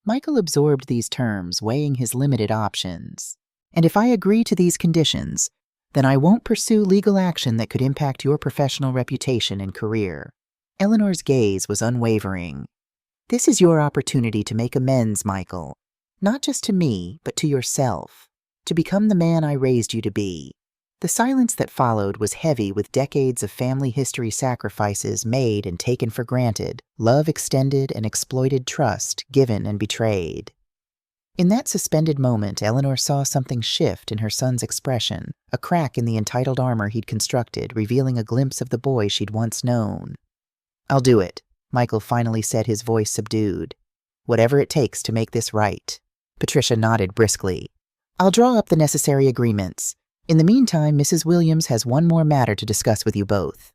Michael absorbed these terms, weighing his limited options. And if I agree to these conditions, then I won't pursue legal action that could impact your professional reputation and career. Eleanor's gaze was unwavering. This is your opportunity to make amends, Michael. Not just to me, but to yourself. To become the man I raised you to be. The silence that followed was heavy with decades of family history sacrifices made and taken for granted, love extended and exploited trust given and betrayed. In that suspended moment, Eleanor saw something shift in her son's expression, a crack in the entitled armor he'd constructed, revealing a glimpse of the boy she'd once known. I'll do it, Michael finally said, his voice subdued. Whatever it takes to make this right. Patricia nodded briskly. I'll draw up the necessary agreements. In the meantime, Mrs. Williams has one more matter to discuss with you both.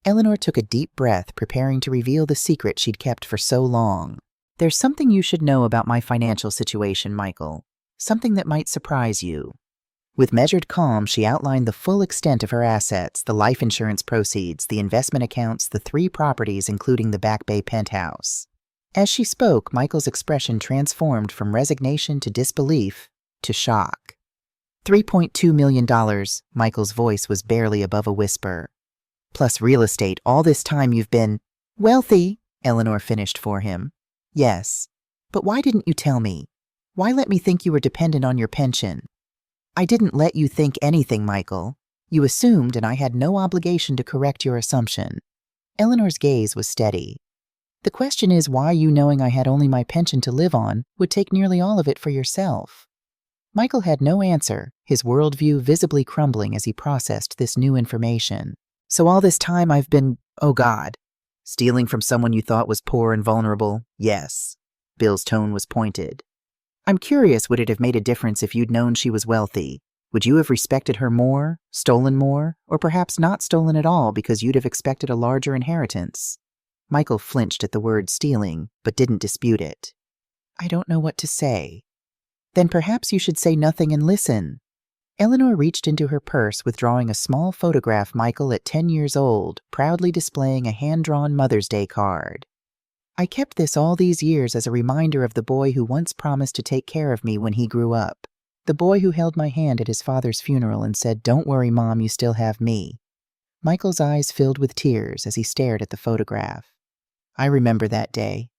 Eleanor took a deep breath, preparing to reveal the secret she'd kept for so long. There's something you should know about my financial situation, Michael. Something that might surprise you. With measured calm, she outlined the full extent of her assets, the life insurance proceeds, the investment accounts, the 3 properties, including the Back Bay penthouse. As she spoke, Michael's expression transformed from resignation to disbelief to shock. $3.2 million, Michael's voice was barely above a whisper. Plus real estate, all this time you've been wealthy, Eleanor finished for him. Yes, but why didn't you tell me? Why let me think you were dependent on your pension? I didn't let you think anything, Michael. You assumed, and I had no obligation to correct your assumption. Eleanor's gaze was steady. The question is why you, knowing I had only my pension to live on, would take nearly all of it for yourself. Michael had no answer, his worldview visibly crumbling as he processed this new information. So all this time I've been, oh God. Stealing from someone you thought was poor and vulnerable? Yes. Bill's tone was pointed. I'm curious, would it have made a difference if you'd known she was wealthy? Would you have respected her more, stolen more, or perhaps not stolen at all because you'd have expected a larger inheritance? Michael flinched at the word stealing, but didn't dispute it. I don't know what to say. Then perhaps you should say nothing and listen. Eleanor reached into her purse, withdrawing a small photograph Michael at 10 years old, proudly displaying a hand-drawn Mother's Day card. I kept this all these years as a reminder of the boy who once promised to take care of me when he grew up. The boy who held my hand at his father's funeral and said, "Don't worry, Mom, you still have me." Michael's eyes filled with tears as he stared at the photograph. I remember that day.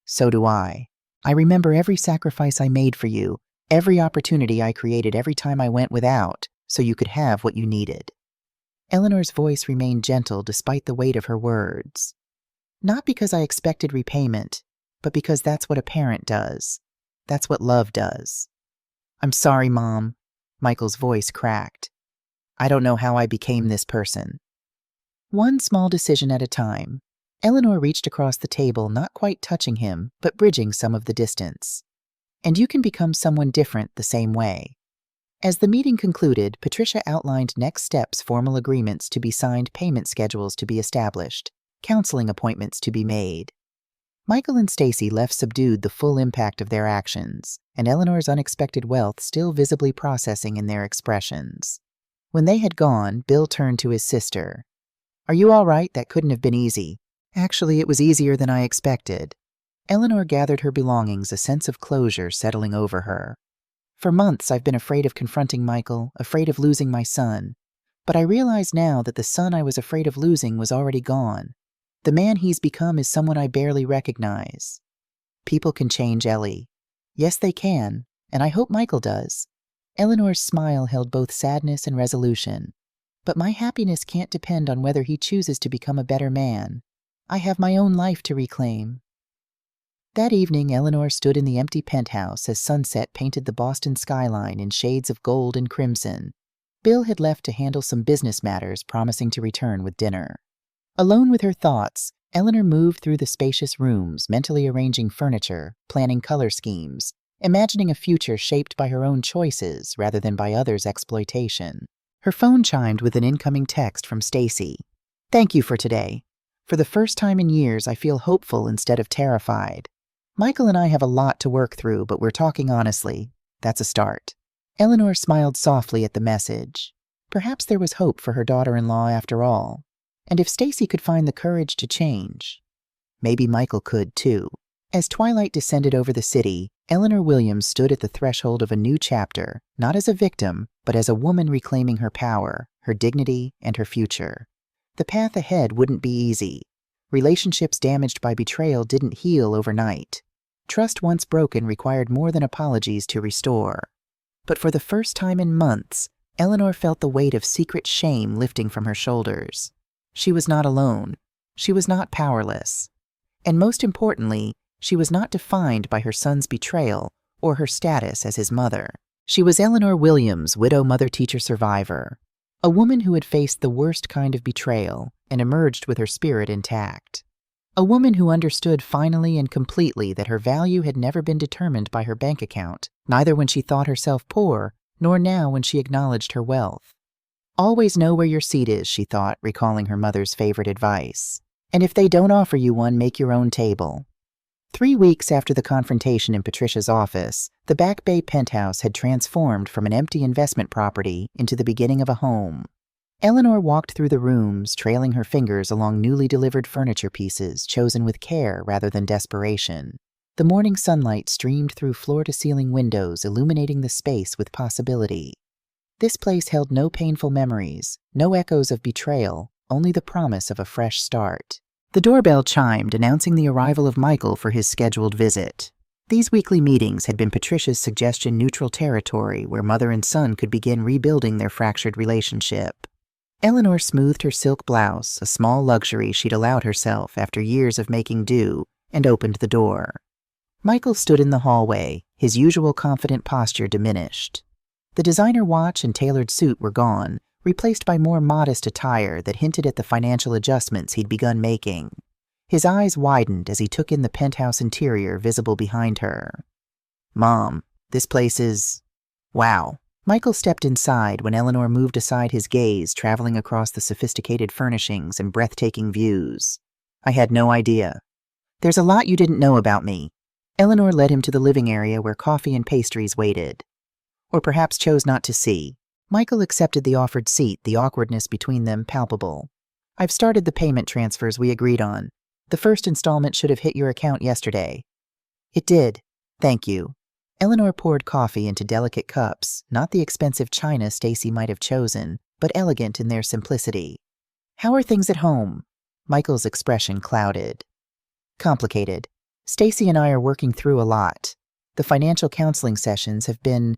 So do I. I remember every sacrifice I made for you, every opportunity I created every time I went without, so you could have what you needed. Eleanor's voice remained gentle despite the weight of her words. Not because I expected repayment, but because that's what a parent does. That's what love does. I'm sorry, Mom. Michael's voice cracked. I don't know how I became this person. One small decision at a time. Eleanor reached across the table, not quite touching him, but bridging some of the distance. And you can become someone different the same way. As the meeting concluded, Patricia outlined next steps, formal agreements to be signed, payment schedules to be established, counseling appointments to be made. Michael and Stacy left subdued, the full impact of their actions, and Eleanor's unexpected wealth still visibly processing in their expressions. When they had gone, Bill turned to his sister. Are you all right? That couldn't have been easy. Actually, it was easier than I expected. Eleanor gathered her belongings, a sense of closure settling over her. For months, I've been afraid of confronting Michael, afraid of losing my son. But I realize now that the son I was afraid of losing was already gone. The man he's become is someone I barely recognize. People can change, Ellie. Yes, they can, and I hope Michael does. Eleanor's smile held both sadness and resolution. But my happiness can't depend on whether he chooses to become a better man. I have my own life to reclaim. That evening, Eleanor stood in the empty penthouse as sunset painted the Boston skyline in shades of gold and crimson. Bill had left to handle some business matters, promising to return with dinner. Alone with her thoughts, Eleanor moved through the spacious rooms, mentally arranging furniture, planning color schemes, imagining a future shaped by her own choices rather than by others' exploitation. Her phone chimed with an incoming text from Stacy. Thank you for today. For the first time in years, I feel hopeful instead of terrified. Michael and I have a lot to work through, but we're talking honestly. That's a start. Eleanor smiled softly at the message. Perhaps there was hope for her daughter-in-law after all. And if Stacy could find the courage to change, maybe Michael could too. As twilight descended over the city, Eleanor Williams stood at the threshold of a new chapter, not as a victim, but as a woman reclaiming her power, her dignity, and her future. The path ahead wouldn't be easy. Relationships damaged by betrayal didn't heal overnight. Trust once broken required more than apologies to restore. But for the first time in months, Eleanor felt the weight of secret shame lifting from her shoulders. She was not alone. She was not powerless. And most importantly, she was not defined by her son's betrayal or her status as his mother. She was Eleanor Williams, widow, mother-teacher survivor, a woman who had faced the worst kind of betrayal and emerged with her spirit intact. A woman who understood finally and completely that her value had never been determined by her bank account, neither when she thought herself poor, nor now when she acknowledged her wealth. Always know where your seat is, she thought, recalling her mother's favorite advice. And if they don't offer you one, make your own table. 3 weeks after the confrontation in Patricia's office, the Back Bay penthouse had transformed from an empty investment property into the beginning of a home. Eleanor walked through the rooms, trailing her fingers along newly delivered furniture pieces chosen with care rather than desperation. The morning sunlight streamed through floor-to-ceiling windows, illuminating the space with possibility. This place held no painful memories, no echoes of betrayal, only the promise of a fresh start. The doorbell chimed, announcing the arrival of Michael for his scheduled visit. These weekly meetings had been Patricia's suggestion-neutral territory where mother and son could begin rebuilding their fractured relationship. Eleanor smoothed her silk blouse, a small luxury she'd allowed herself after years of making do, and opened the door. Michael stood in the hallway, his usual confident posture diminished. The designer watch and tailored suit were gone, replaced by more modest attire that hinted at the financial adjustments he'd begun making. His eyes widened as he took in the penthouse interior visible behind her. "Mom, this place is... wow." Michael stepped inside when Eleanor moved aside his gaze, traveling across the sophisticated furnishings and breathtaking views. "I had no idea. There's a lot you didn't know about me." Eleanor led him to the living area where coffee and pastries waited. Or perhaps chose not to see. Michael accepted the offered seat, the awkwardness between them palpable. "I've started the payment transfers we agreed on. The first installment should have hit your account yesterday." "It did. Thank you." Eleanor poured coffee into delicate cups, not the expensive china Stacy might have chosen, but elegant in their simplicity. "How are things at home?" Michael's expression clouded. "Complicated. Stacy and I are working through a lot. The financial counseling sessions have been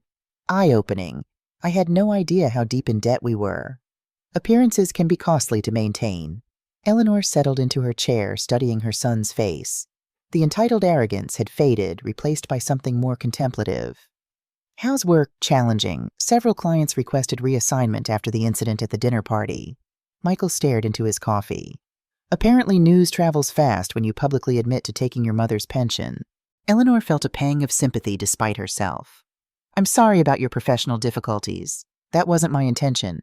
eye-opening. I had no idea how deep in debt we were. Appearances can be costly to maintain." Eleanor settled into her chair, studying her son's face. The entitled arrogance had faded, replaced by something more contemplative. "How's work?" "Challenging. Several clients requested reassignment after the incident at the dinner party." Michael stared into his coffee. "Apparently news travels fast when you publicly admit to taking your mother's pension." Eleanor felt a pang of sympathy despite herself. "I'm sorry about your professional difficulties. That wasn't my intention."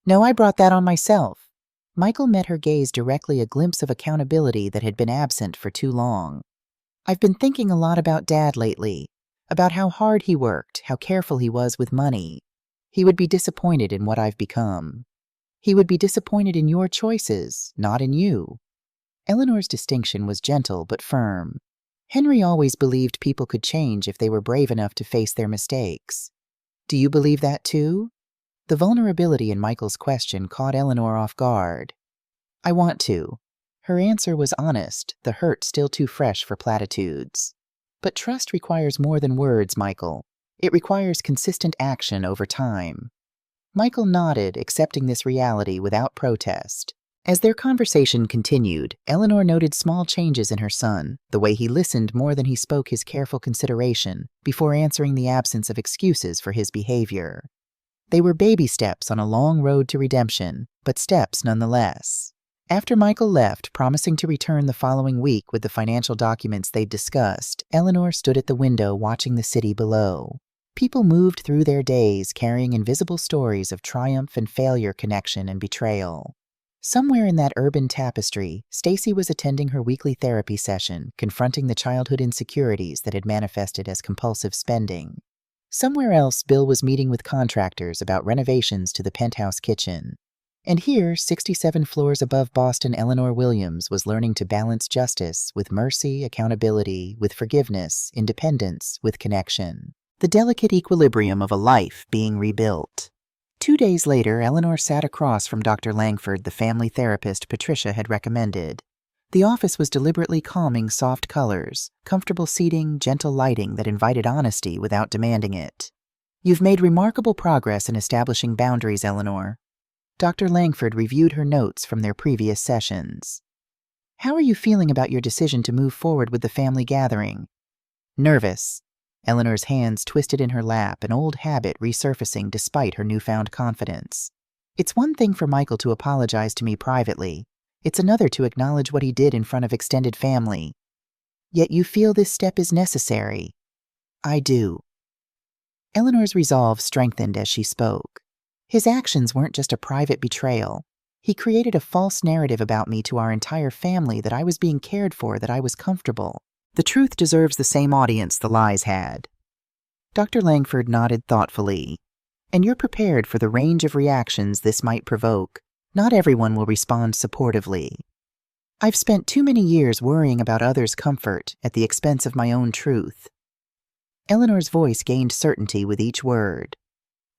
"No, I brought that on myself." Michael met her gaze directly, a glimpse of accountability that had been absent for too long. "I've been thinking a lot about Dad lately, about how hard he worked, how careful he was with money. He would be disappointed in what I've become. He would be disappointed in your choices, not in you." Eleanor's distinction was gentle but firm. Henry always believed people could change if they were brave enough to face their mistakes. "Do you believe that too?" The vulnerability in Michael's question caught Eleanor off guard. "I want to." Her answer was honest, the hurt still too fresh for platitudes. "But trust requires more than words, Michael. It requires consistent action over time." Michael nodded, accepting this reality without protest. As their conversation continued, Eleanor noted small changes in her son, the way he listened more than he spoke, his careful consideration, before answering, the absence of excuses for his behavior. They were baby steps on a long road to redemption, but steps nonetheless. After Michael left, promising to return the following week with the financial documents they'd discussed, Eleanor stood at the window watching the city below. People moved through their days carrying invisible stories of triumph and failure, connection and betrayal. Somewhere in that urban tapestry, Stacy was attending her weekly therapy session, confronting the childhood insecurities that had manifested as compulsive spending. Somewhere else, Bill was meeting with contractors about renovations to the penthouse kitchen. And here, 67 floors above Boston, Eleanor Williams was learning to balance justice with mercy, accountability with forgiveness, independence with connection. The delicate equilibrium of a life being rebuilt. 2 days later, Eleanor sat across from Dr. Langford, the family therapist Patricia had recommended. The office was deliberately calming, soft colors, comfortable seating, gentle lighting that invited honesty without demanding it. "You've made remarkable progress in establishing boundaries, Eleanor." Dr. Langford reviewed her notes from their previous sessions. "How are you feeling about your decision to move forward with the family gathering?" "Nervous." Eleanor's hands twisted in her lap, an old habit resurfacing despite her newfound confidence. "It's one thing for Michael to apologize to me privately. It's another to acknowledge what he did in front of extended family. Yet you feel this step is necessary." "I do." Eleanor's resolve strengthened as she spoke. "His actions weren't just a private betrayal. He created a false narrative about me to our entire family, that I was being cared for, that I was comfortable. The truth deserves the same audience the lies had." Dr. Langford nodded thoughtfully. "And you're prepared for the range of reactions this might provoke. Not everyone will respond supportively." "I've spent too many years worrying about others' comfort at the expense of my own truth." Eleanor's voice gained certainty with each word.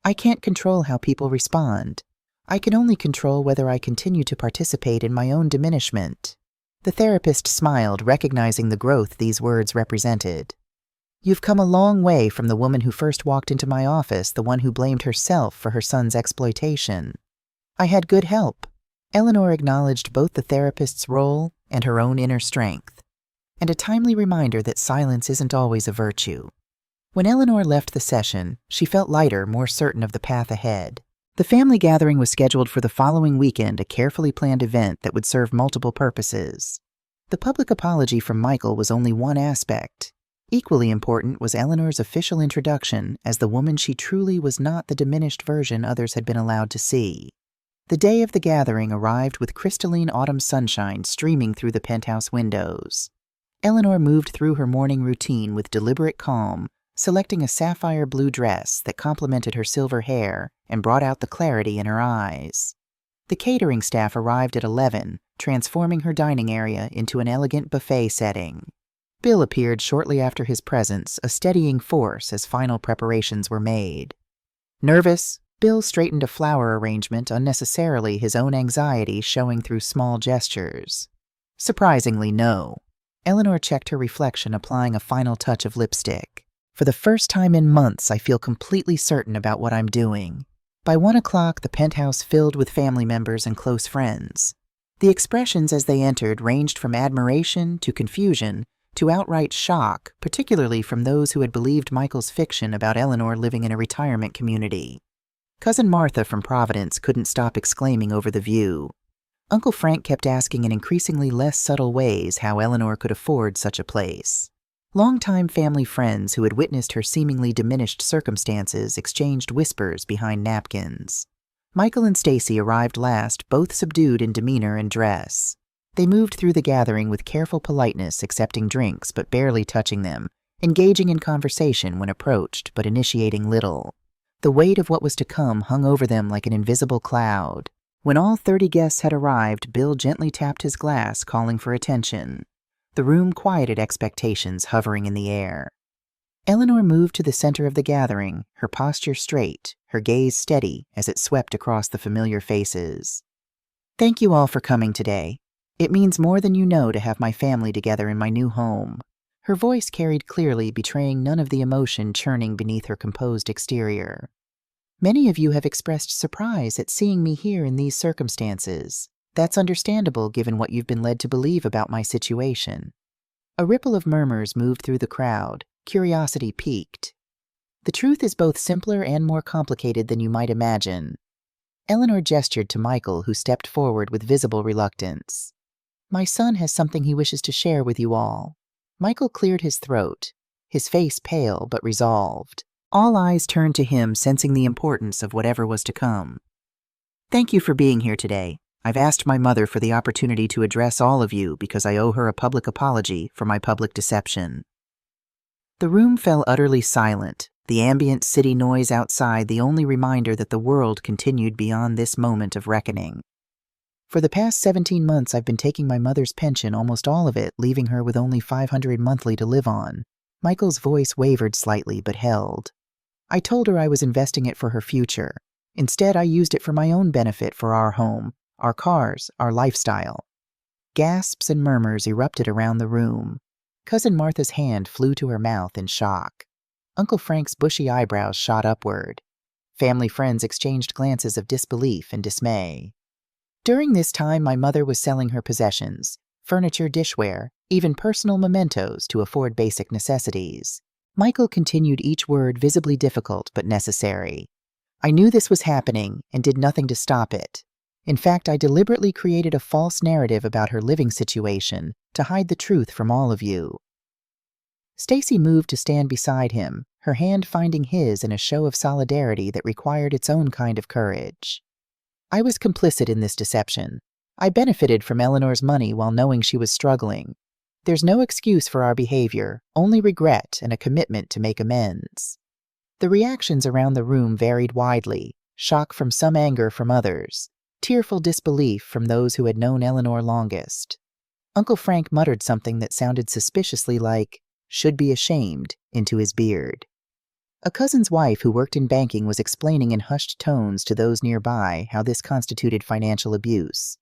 "I can't control how people respond. I can only control whether I continue to participate in my own diminishment." The therapist smiled, recognizing the growth these words represented. "You've come a long way from the woman who first walked into my office, the one who blamed herself for her son's exploitation." "I had good help." Eleanor acknowledged both the therapist's role and her own inner strength, and a timely reminder that silence isn't always a virtue. When Eleanor left the session, she felt lighter, more certain of the path ahead. The family gathering was scheduled for the following weekend, a carefully planned event that would serve multiple purposes. The public apology from Michael was only one aspect. Equally important was Eleanor's official introduction as the woman she truly was, not the diminished version others had been allowed to see. The day of the gathering arrived with crystalline autumn sunshine streaming through the penthouse windows. Eleanor moved through her morning routine with deliberate calm, selecting a sapphire blue dress that complemented her silver hair and brought out the clarity in her eyes. The catering staff arrived at 11, transforming her dining area into an elegant buffet setting. Bill appeared shortly after his presence, a steadying force as final preparations were made. Nervous, Bill straightened a flower arrangement unnecessarily, his own anxiety showing through small gestures. Surprisingly, no. Eleanor checked her reflection, applying a final touch of lipstick. For the first time in months, I feel completely certain about what I'm doing. By 1 o'clock, the penthouse filled with family members and close friends. The expressions as they entered ranged from admiration to confusion to outright shock, particularly from those who had believed Michael's fiction about Eleanor living in a retirement community. Cousin Martha from Providence couldn't stop exclaiming over the view. Uncle Frank kept asking in increasingly less subtle ways how Eleanor could afford such a place. Longtime family friends who had witnessed her seemingly diminished circumstances exchanged whispers behind napkins. Michael and Stacy arrived last, both subdued in demeanor and dress. They moved through the gathering with careful politeness, accepting drinks but barely touching them, engaging in conversation when approached but initiating little. The weight of what was to come hung over them like an invisible cloud. When all 30 guests had arrived, Bill gently tapped his glass, calling for attention. The room quieted expectations hovering in the air. Eleanor moved to the center of the gathering, her posture straight, her gaze steady as it swept across the familiar faces. Thank you all for coming today. It means more than you know to have my family together in my new home. Her voice carried clearly, betraying none of the emotion churning beneath her composed exterior. Many of you have expressed surprise at seeing me here in these circumstances. That's understandable given what you've been led to believe about my situation. A ripple of murmurs moved through the crowd. Curiosity piqued. The truth is both simpler and more complicated than you might imagine. Eleanor gestured to Michael, who stepped forward with visible reluctance. My son has something he wishes to share with you all. Michael cleared his throat, his face pale but resolved. All eyes turned to him, sensing the importance of whatever was to come. Thank you for being here today. I've asked my mother for the opportunity to address all of you because I owe her a public apology for my public deception. The room fell utterly silent, the ambient city noise outside the only reminder that the world continued beyond this moment of reckoning. For the past 17 months, I've been taking my mother's pension, almost all of it, leaving her with only $500 monthly to live on. Michael's voice wavered slightly but held. I told her I was investing it for her future. Instead, I used it for my own benefit, for our home, our cars, our lifestyle. Gasps and murmurs erupted around the room. Cousin Martha's hand flew to her mouth in shock. Uncle Frank's bushy eyebrows shot upward. Family friends exchanged glances of disbelief and dismay. During this time, my mother was selling her possessions, furniture, dishware, even personal mementos to afford basic necessities. Michael continued each word, visibly difficult but necessary. I knew this was happening and did nothing to stop it. In fact, I deliberately created a false narrative about her living situation to hide the truth from all of you. Stacy moved to stand beside him, her hand finding his in a show of solidarity that required its own kind of courage. I was complicit in this deception. I benefited from Eleanor's money while knowing she was struggling. There's no excuse for our behavior, only regret and a commitment to make amends. The reactions around the room varied widely, shock from some, anger from others. Tearful disbelief from those who had known Eleanor longest. Uncle Frank muttered something that sounded suspiciously like, "should be ashamed," into his beard. A cousin's wife who worked in banking was explaining in hushed tones to those nearby how this constituted financial abuse.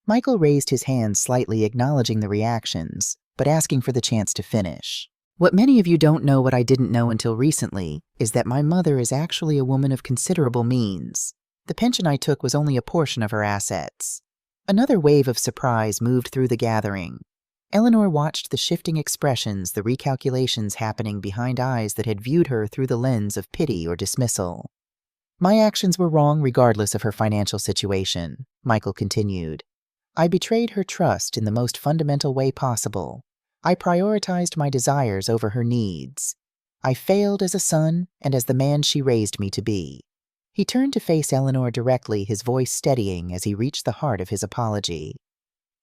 Michael raised his hands slightly, acknowledging the reactions, but asking for the chance to finish. What many of you don't know, what I didn't know until recently, is that my mother is actually a woman of considerable means. The pension I took was only a portion of her assets. Another wave of surprise moved through the gathering. Eleanor watched the shifting expressions, the recalculations happening behind eyes that had viewed her through the lens of pity or dismissal. My actions were wrong regardless of her financial situation, Michael continued. I betrayed her trust in the most fundamental way possible. I prioritized my desires over her needs. I failed as a son and as the man she raised me to be. He turned to face Eleanor directly, his voice steadying as he reached the heart of his apology.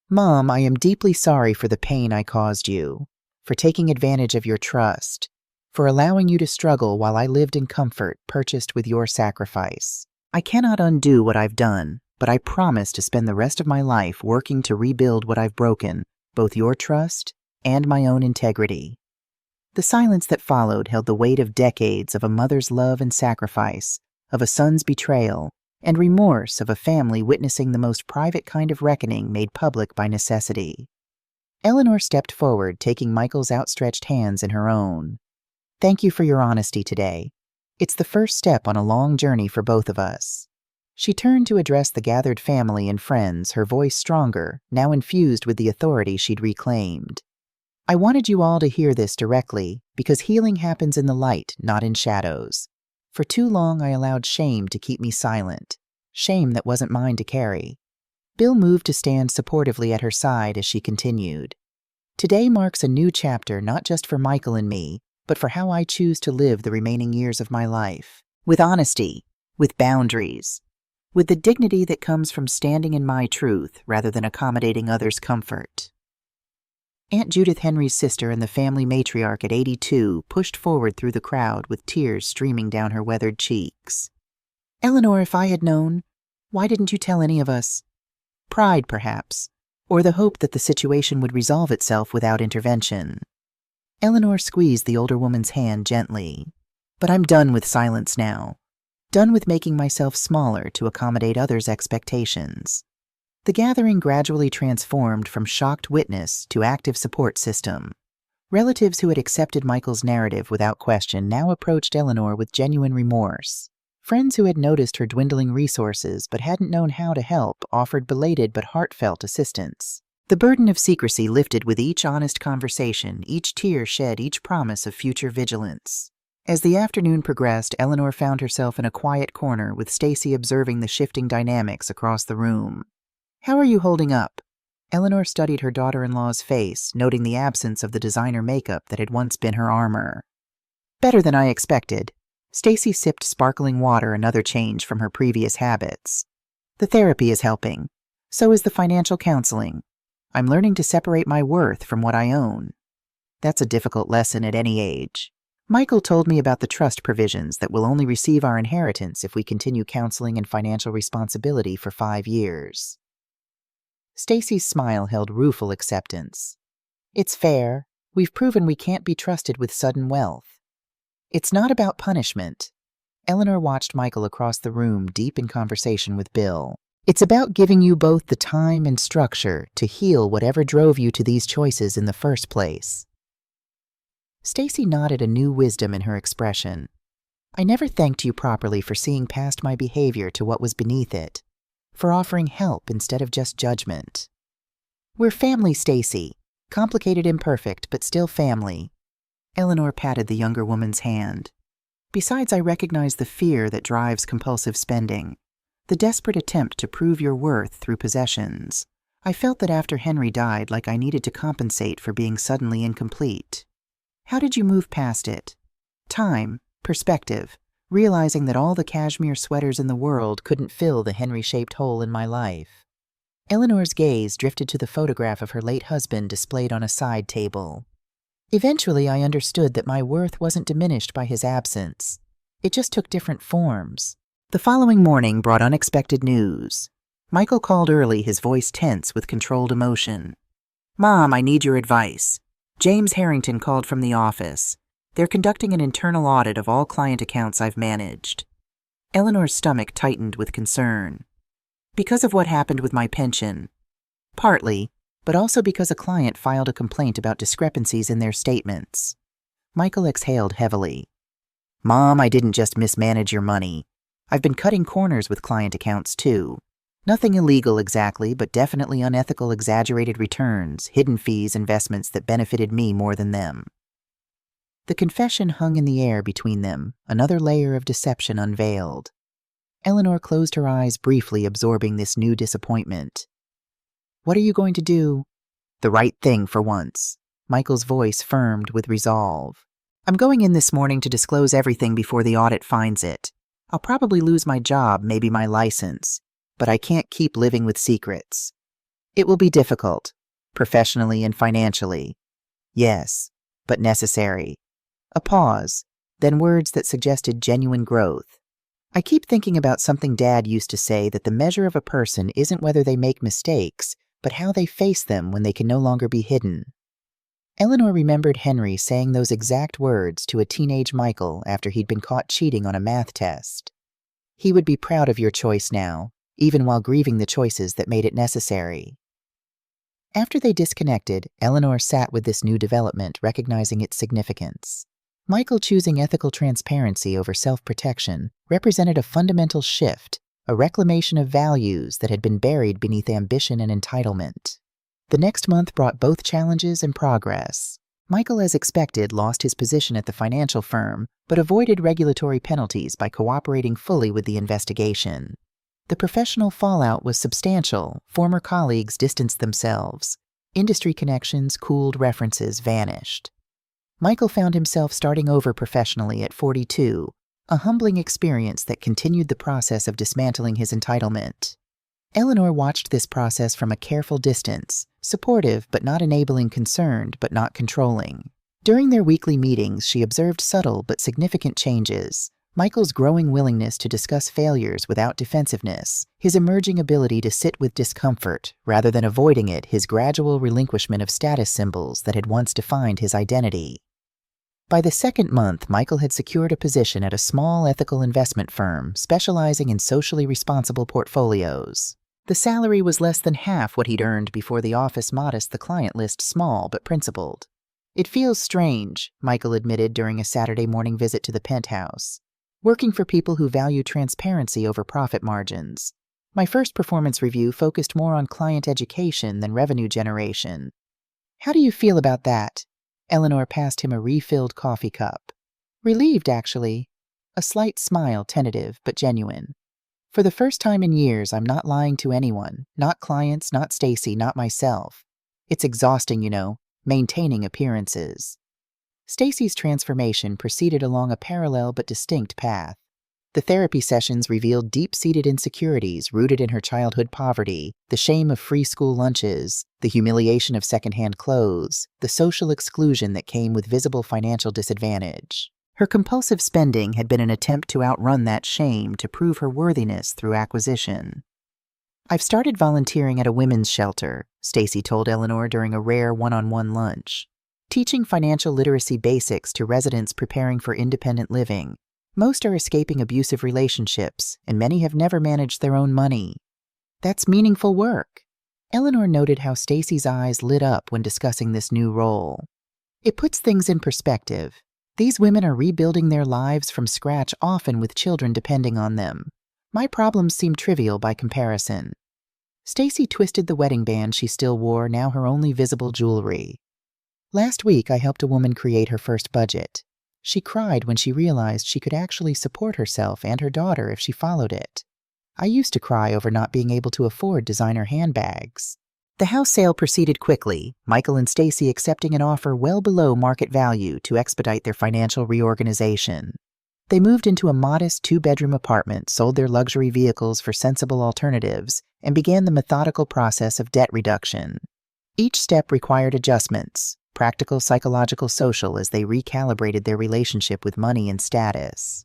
Mom, I am deeply sorry for the pain I caused you, for taking advantage of your trust, for allowing you to struggle while I lived in comfort purchased with your sacrifice. I cannot undo what I've done, but I promise to spend the rest of my life working to rebuild what I've broken, both your trust and my own integrity. The silence that followed held the weight of decades of a mother's love and sacrifice, of a son's betrayal, and remorse of a family witnessing the most private kind of reckoning made public by necessity. Eleanor stepped forward, taking Michael's outstretched hands in her own. Thank you for your honesty today. It's the first step on a long journey for both of us. She turned to address the gathered family and friends, her voice stronger, now infused with the authority she'd reclaimed. I wanted you all to hear this directly, because healing happens in the light, not in shadows. For too long I allowed shame to keep me silent, shame that wasn't mine to carry. Bill moved to stand supportively at her side as she continued. Today marks a new chapter not just for Michael and me, but for how I choose to live the remaining years of my life. With honesty, with boundaries, with the dignity that comes from standing in my truth rather than accommodating others' comfort. Aunt Judith Henry's sister and the family matriarch at 82 pushed forward through the crowd with tears streaming down her weathered cheeks. Eleanor, if I had known, why didn't you tell any of us? Pride, perhaps, or the hope that the situation would resolve itself without intervention. Eleanor squeezed the older woman's hand gently. But I'm done with silence now. Done with making myself smaller to accommodate others' expectations. The gathering gradually transformed from shocked witness to active support system. Relatives who had accepted Michael's narrative without question now approached Eleanor with genuine remorse. Friends who had noticed her dwindling resources but hadn't known how to help offered belated but heartfelt assistance. The burden of secrecy lifted with each honest conversation, each tear shed, each promise of future vigilance. As the afternoon progressed, Eleanor found herself in a quiet corner with Stacy observing the shifting dynamics across the room. How are you holding up? Eleanor studied her daughter-in-law's face, noting the absence of the designer makeup that had once been her armor. Better than I expected. Stacy sipped sparkling water, another change from her previous habits. The therapy is helping. So is the financial counseling. I'm learning to separate my worth from what I own. That's a difficult lesson at any age. Michael told me about the trust provisions that we'll only receive our inheritance if we continue counseling and financial responsibility for 5 years. Stacy's smile held rueful acceptance. It's fair. We've proven we can't be trusted with sudden wealth. It's not about punishment. Eleanor watched Michael across the room, deep in conversation with Bill. It's about giving you both the time and structure to heal whatever drove you to these choices in the first place. Stacy nodded, a new wisdom in her expression. I never thanked you properly for seeing past my behavior to what was beneath it, for offering help instead of just judgment. We're family, Stacy. Complicated, imperfect, but still family. Eleanor patted the younger woman's hand. Besides, I recognize the fear that drives compulsive spending, the desperate attempt to prove your worth through possessions. I felt that after Henry died, like I needed to compensate for being suddenly incomplete. How did you move past it? Time, perspective, realizing that all the cashmere sweaters in the world couldn't fill the Henry-shaped hole in my life. Eleanor's gaze drifted to the photograph of her late husband displayed on a side table. Eventually, I understood that my worth wasn't diminished by his absence. It just took different forms. The following morning brought unexpected news. Michael called early, his voice tense with controlled emotion. Mom, I need your advice. James Harrington called from the office. They're conducting an internal audit of all client accounts I've managed. Eleanor's stomach tightened with concern. Because of what happened with my pension. Partly, but also because a client filed a complaint about discrepancies in their statements. Michael exhaled heavily. Mom, I didn't just mismanage your money. I've been cutting corners with client accounts too. Nothing illegal exactly, but definitely unethical, exaggerated returns, hidden fees, investments that benefited me more than them. The confession hung in the air between them, another layer of deception unveiled. Eleanor closed her eyes briefly, absorbing this new disappointment. What are you going to do? The right thing for once. Michael's voice firmed with resolve. I'm going in this morning to disclose everything before the audit finds it. I'll probably lose my job, maybe my license, but I can't keep living with secrets. It will be difficult, professionally and financially. Yes, but necessary. A pause, then words that suggested genuine growth. I keep thinking about something Dad used to say, that the measure of a person isn't whether they make mistakes, but how they face them when they can no longer be hidden. Eleanor remembered Henry saying those exact words to a teenage Michael after he'd been caught cheating on a math test. He would be proud of your choice now, even while grieving the choices that made it necessary. After they disconnected, Eleanor sat with this new development, recognizing its significance. Michael choosing ethical transparency over self-protection represented a fundamental shift, a reclamation of values that had been buried beneath ambition and entitlement. The next month brought both challenges and progress. Michael, as expected, lost his position at the financial firm, but avoided regulatory penalties by cooperating fully with the investigation. The professional fallout was substantial. Former colleagues distanced themselves. Industry connections, cooled references vanished. Michael found himself starting over professionally at 42, a humbling experience that continued the process of dismantling his entitlement. Eleanor watched this process from a careful distance, supportive but not enabling, concerned but not controlling. During their weekly meetings, she observed subtle but significant changes. Michael's growing willingness to discuss failures without defensiveness, his emerging ability to sit with discomfort rather than avoiding it, his gradual relinquishment of status symbols that had once defined his identity. By the second month, Michael had secured a position at a small ethical investment firm specializing in socially responsible portfolios. The salary was less than half what he'd earned before the office, modest, the client list small but principled. It feels strange, Michael admitted during a Saturday morning visit to the penthouse. Working for people who value transparency over profit margins. My first performance review focused more on client education than revenue generation. How do you feel about that? Eleanor passed him a refilled coffee cup. Relieved, actually. A slight smile, tentative but genuine. For the first time in years, I'm not lying to anyone. Not clients, not Stacy, not myself. It's exhausting, maintaining appearances. Stacy's transformation proceeded along a parallel but distinct path. The therapy sessions revealed deep-seated insecurities rooted in her childhood poverty, the shame of free school lunches, the humiliation of secondhand clothes, the social exclusion that came with visible financial disadvantage. Her compulsive spending had been an attempt to outrun that shame, to prove her worthiness through acquisition. I've started volunteering at a women's shelter, Stacy told Eleanor during a rare one-on-one lunch. Teaching financial literacy basics to residents preparing for independent living. Most are escaping abusive relationships, and many have never managed their own money. That's meaningful work. Eleanor noted how Stacy's eyes lit up when discussing this new role. It puts things in perspective. These women are rebuilding their lives from scratch, often with children depending on them. My problems seem trivial by comparison. Stacy twisted the wedding band she still wore, now her only visible jewelry. Last week, I helped a woman create her first budget. She cried when she realized she could actually support herself and her daughter if she followed it. I used to cry over not being able to afford designer handbags. The house sale proceeded quickly, Michael and Stacy accepting an offer well below market value to expedite their financial reorganization. They moved into a modest 2-bedroom apartment, sold their luxury vehicles for sensible alternatives, and began the methodical process of debt reduction. Each step required adjustments. Practical, psychological, social, as they recalibrated their relationship with money and status.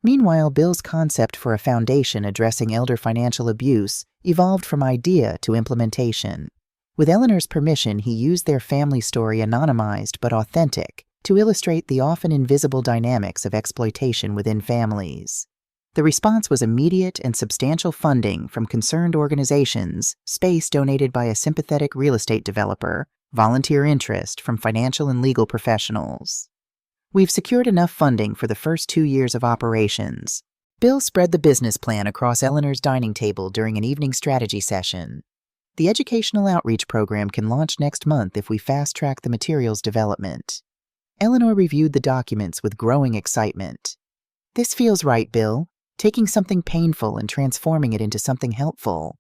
Meanwhile, Bill's concept for a foundation addressing elder financial abuse evolved from idea to implementation. With Eleanor's permission, he used their family story, anonymized but authentic, to illustrate the often invisible dynamics of exploitation within families. The response was immediate and substantial funding from concerned organizations, space donated by a sympathetic real estate developer, volunteer interest from financial and legal professionals. We've secured enough funding for the first 2 years of operations. Bill spread the business plan across Eleanor's dining table during an evening strategy session. The educational outreach program can launch next month if we fast-track the materials development. Eleanor reviewed the documents with growing excitement. This feels right, Bill. Taking something painful and transforming it into something helpful.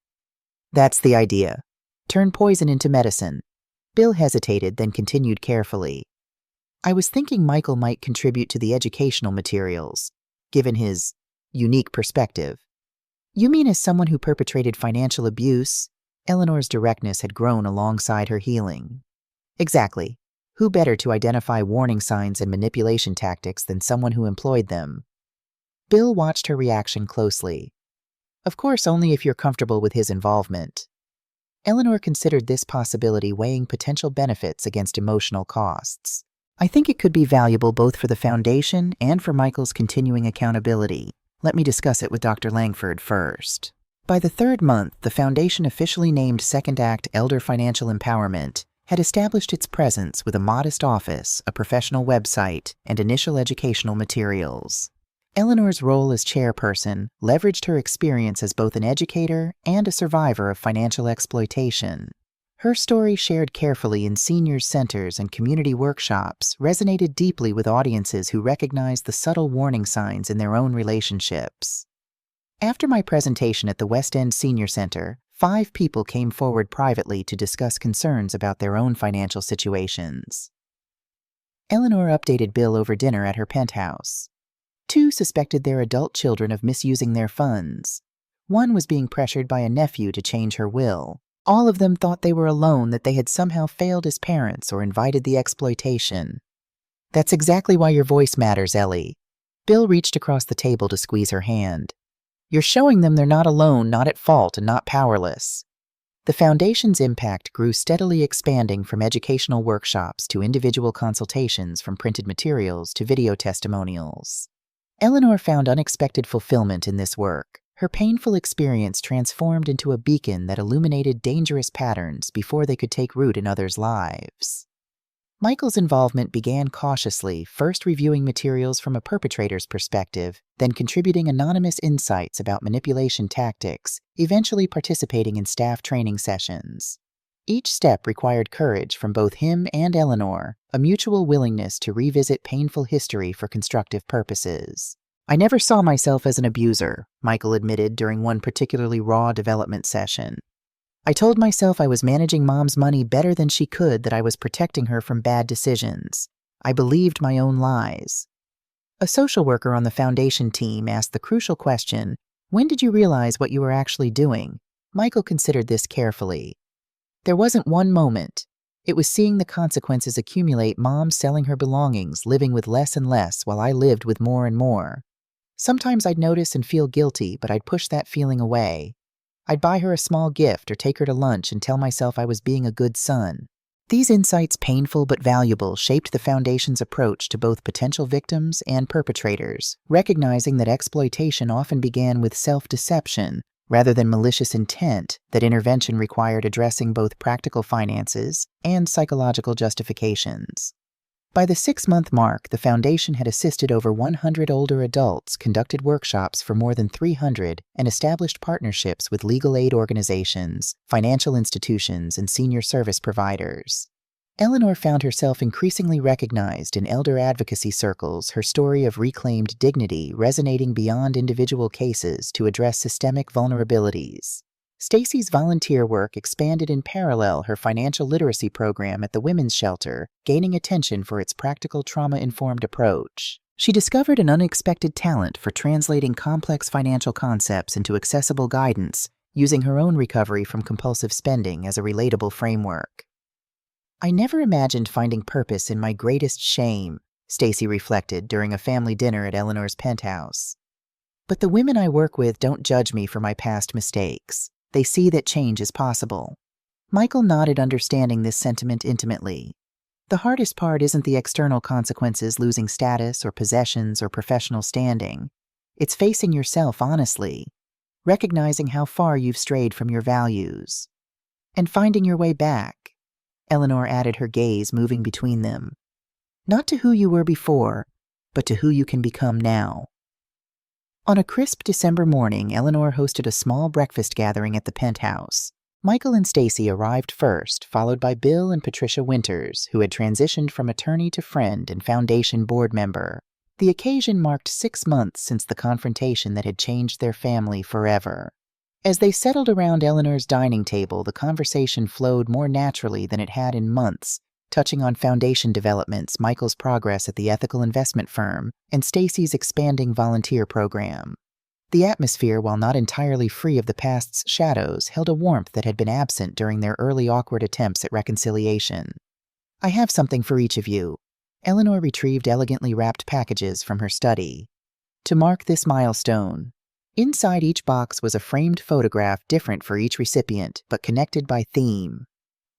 That's the idea. Turn poison into medicine. Bill hesitated, then continued carefully. I was thinking Michael might contribute to the educational materials, given his unique perspective. You mean as someone who perpetrated financial abuse? Eleanor's directness had grown alongside her healing. Exactly. Who better to identify warning signs and manipulation tactics than someone who employed them? Bill watched her reaction closely. Of course, only if you're comfortable with his involvement. Eleanor considered this possibility, weighing potential benefits against emotional costs. I think it could be valuable both for the foundation and for Michael's continuing accountability. Let me discuss it with Dr. Langford first. By the third month, the foundation, officially named Second Act Elder Financial Empowerment, had established its presence with a modest office, a professional website, and initial educational materials. Eleanor's role as chairperson leveraged her experience as both an educator and a survivor of financial exploitation. Her story, shared carefully in seniors' centers and community workshops, resonated deeply with audiences who recognized the subtle warning signs in their own relationships. After my presentation at the West End Senior Center, 5 people came forward privately to discuss concerns about their own financial situations. Eleanor updated Bill over dinner at her penthouse. 2 suspected their adult children of misusing their funds. 1 was being pressured by a nephew to change her will. All of them thought they were alone, that they had somehow failed as parents or invited the exploitation. That's exactly why your voice matters, Ellie. Bill reached across the table to squeeze her hand. You're showing them they're not alone, not at fault, and not powerless. The foundation's impact grew, steadily expanding from educational workshops to individual consultations, from printed materials to video testimonials. Eleanor found unexpected fulfillment in this work. Her painful experience transformed into a beacon that illuminated dangerous patterns before they could take root in others' lives. Michael's involvement began cautiously, first reviewing materials from a perpetrator's perspective, then contributing anonymous insights about manipulation tactics, eventually participating in staff training sessions. Each step required courage from both him and Eleanor, a mutual willingness to revisit painful history for constructive purposes. I never saw myself as an abuser, Michael admitted during one particularly raw development session. I told myself I was managing Mom's money better than she could, that I was protecting her from bad decisions. I believed my own lies. A social worker on the foundation team asked the crucial question, when did you realize what you were actually doing? Michael considered this carefully. There wasn't one moment. It was seeing the consequences accumulate, Mom selling her belongings, living with less and less while I lived with more and more. Sometimes I'd notice and feel guilty, but I'd push that feeling away. I'd buy her a small gift or take her to lunch and tell myself I was being a good son. These insights, painful but valuable, shaped the foundation's approach to both potential victims and perpetrators, recognizing that exploitation often began with self-deception rather than malicious intent, that intervention required addressing both practical finances and psychological justifications. By the 6-month mark, the foundation had assisted over 100 older adults, conducted workshops for more than 300, and established partnerships with legal aid organizations, financial institutions, and senior service providers. Eleanor found herself increasingly recognized in elder advocacy circles, her story of reclaimed dignity resonating beyond individual cases to address systemic vulnerabilities. Stacy's volunteer work expanded in parallel, her financial literacy program at the women's shelter gaining attention for its practical, trauma-informed approach. She discovered an unexpected talent for translating complex financial concepts into accessible guidance, using her own recovery from compulsive spending as a relatable framework. I never imagined finding purpose in my greatest shame, Stacy reflected during a family dinner at Eleanor's penthouse. But the women I work with don't judge me for my past mistakes. They see that change is possible. Michael nodded, understanding this sentiment intimately. The hardest part isn't the external consequences, losing status or possessions or professional standing. It's facing yourself honestly, recognizing how far you've strayed from your values, and finding your way back. Eleanor added, her gaze moving between them. Not to who you were before, but to who you can become now. On a crisp December morning, Eleanor hosted a small breakfast gathering at the penthouse. Michael and Stacy arrived first, followed by Bill and Patricia Winters, who had transitioned from attorney to friend and foundation board member. The occasion marked 6 months since the confrontation that had changed their family forever. As they settled around Eleanor's dining table, the conversation flowed more naturally than it had in months, touching on foundation developments, Michael's progress at the ethical investment firm, and Stacy's expanding volunteer program. The atmosphere, while not entirely free of the past's shadows, held a warmth that had been absent during their early awkward attempts at reconciliation. "I have something for each of you." Eleanor retrieved elegantly wrapped packages from her study. "To mark this milestone." Inside each box was a framed photograph different for each recipient, but connected by theme.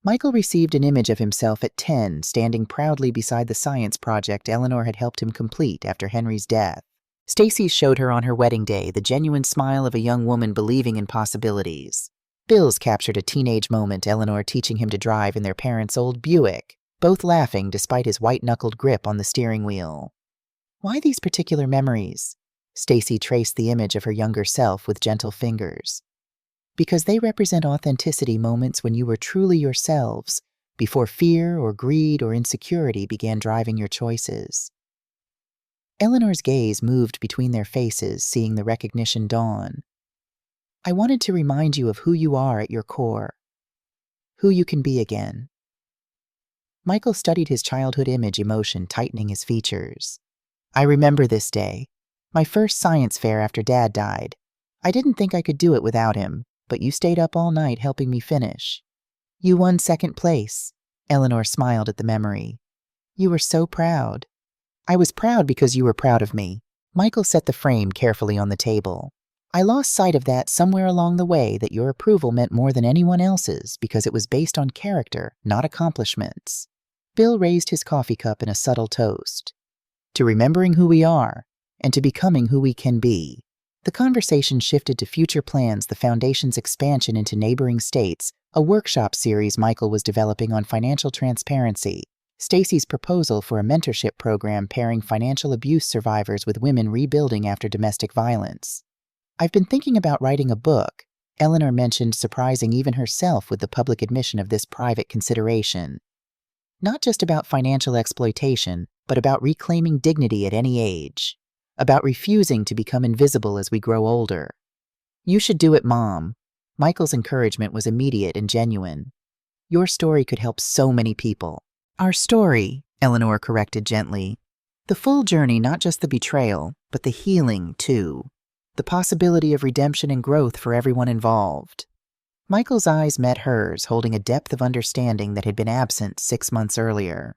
Michael received an image of himself at 10, standing proudly beside the science project Eleanor had helped him complete after Henry's death. Stacy showed her on her wedding day the genuine smile of a young woman believing in possibilities. Bill's captured a teenage moment, Eleanor teaching him to drive in their parents' old Buick, both laughing despite his white-knuckled grip on the steering wheel. "Why these particular memories?" Stacy traced the image of her younger self with gentle fingers. "Because they represent authenticity, moments when you were truly yourselves, before fear or greed or insecurity began driving your choices." Eleanor's gaze moved between their faces, seeing the recognition dawn. "I wanted to remind you of who you are at your core, who you can be again." Michael studied his childhood image, emotion tightening his features. "I remember this day. My first science fair after Dad died. I didn't think I could do it without him, but you stayed up all night helping me finish. You won second place." Eleanor smiled at the memory. "You were so proud." "I was proud because you were proud of me." Michael set the frame carefully on the table. "I lost sight of that somewhere along the way, that your approval meant more than anyone else's because it was based on character, not accomplishments." Bill raised his coffee cup in a subtle toast. "To remembering who we are, and to becoming who we can be." The conversation shifted to future plans, the Foundation's expansion into neighboring states, a workshop series Michael was developing on financial transparency, Stacy's proposal for a mentorship program pairing financial abuse survivors with women rebuilding after domestic violence. "I've been thinking about writing a book," Eleanor mentioned, surprising even herself with the public admission of this private consideration. "Not just about financial exploitation, but about reclaiming dignity at any age. About refusing to become invisible as we grow older." "You should do it, Mom." Michael's encouragement was immediate and genuine. "Your story could help so many people." "Our story," Eleanor corrected gently. "The full journey, not just the betrayal, but the healing, too. The possibility of redemption and growth for everyone involved." Michael's eyes met hers, holding a depth of understanding that had been absent 6 months earlier.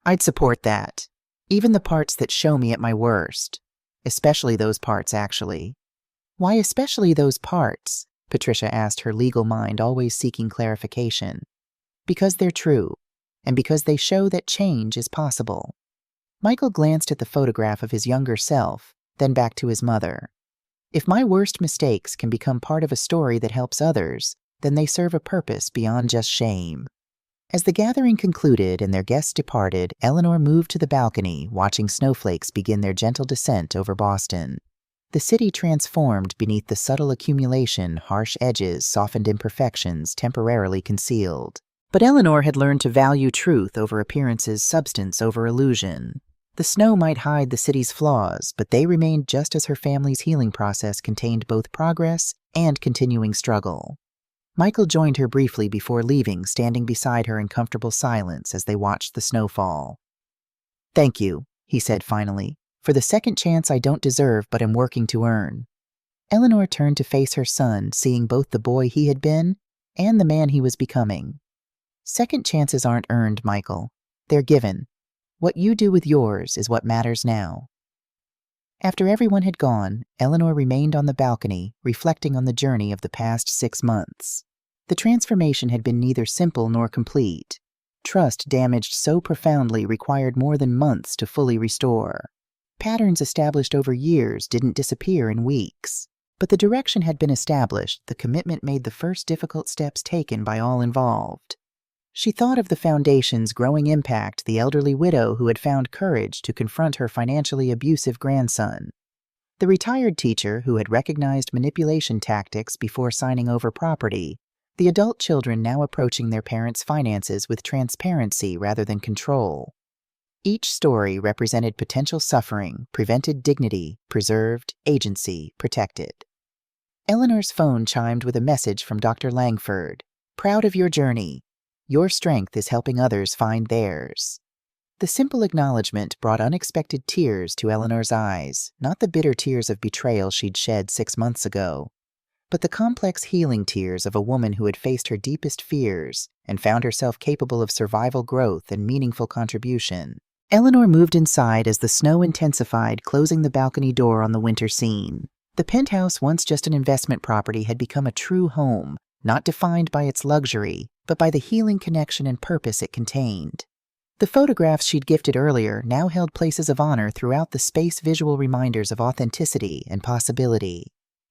"I'd support that. Even the parts that show me at my worst. Especially those parts, actually." "Why especially those parts?" Patricia asked, her legal mind always seeking clarification. "Because they're true, and because they show that change is possible." Michael glanced at the photograph of his younger self, then back to his mother. "If my worst mistakes can become part of a story that helps others, then they serve a purpose beyond just shame." As the gathering concluded and their guests departed, Eleanor moved to the balcony, watching snowflakes begin their gentle descent over Boston. The city transformed beneath the subtle accumulation, harsh edges, softened imperfections, temporarily concealed. But Eleanor had learned to value truth over appearances, substance over illusion. The snow might hide the city's flaws, but they remained just as her family's healing process contained both progress and continuing struggle. Michael joined her briefly before leaving, standing beside her in comfortable silence as they watched the snowfall. "Thank you," he said finally, "for the second chance I don't deserve but am working to earn." Eleanor turned to face her son, seeing both the boy he had been and the man he was becoming. "Second chances aren't earned, Michael. They're given. What you do with yours is what matters now." After everyone had gone, Eleanor remained on the balcony, reflecting on the journey of the past 6 months. The transformation had been neither simple nor complete. Trust damaged so profoundly required more than months to fully restore. Patterns established over years didn't disappear in weeks. But the direction had been established, the commitment made the first difficult steps taken by all involved. She thought of the Foundation's growing impact, the elderly widow who had found courage to confront her financially abusive grandson, the retired teacher who had recognized manipulation tactics before signing over property, the adult children now approaching their parents' finances with transparency rather than control. Each story represented potential suffering, prevented dignity, preserved agency, protected. Eleanor's phone chimed with a message from Dr. Langford. Proud of your journey. Your strength is helping others find theirs. The simple acknowledgement brought unexpected tears to Eleanor's eyes, not the bitter tears of betrayal she'd shed 6 months ago, but the complex healing tears of a woman who had faced her deepest fears and found herself capable of survival growth and meaningful contribution. Eleanor moved inside as the snow intensified, closing the balcony door on the winter scene. The penthouse, once just an investment property, had become a true home, not defined by its luxury, but by the healing connection and purpose it contained. The photographs she'd gifted earlier now held places of honor throughout the space, visual reminders of authenticity and possibility.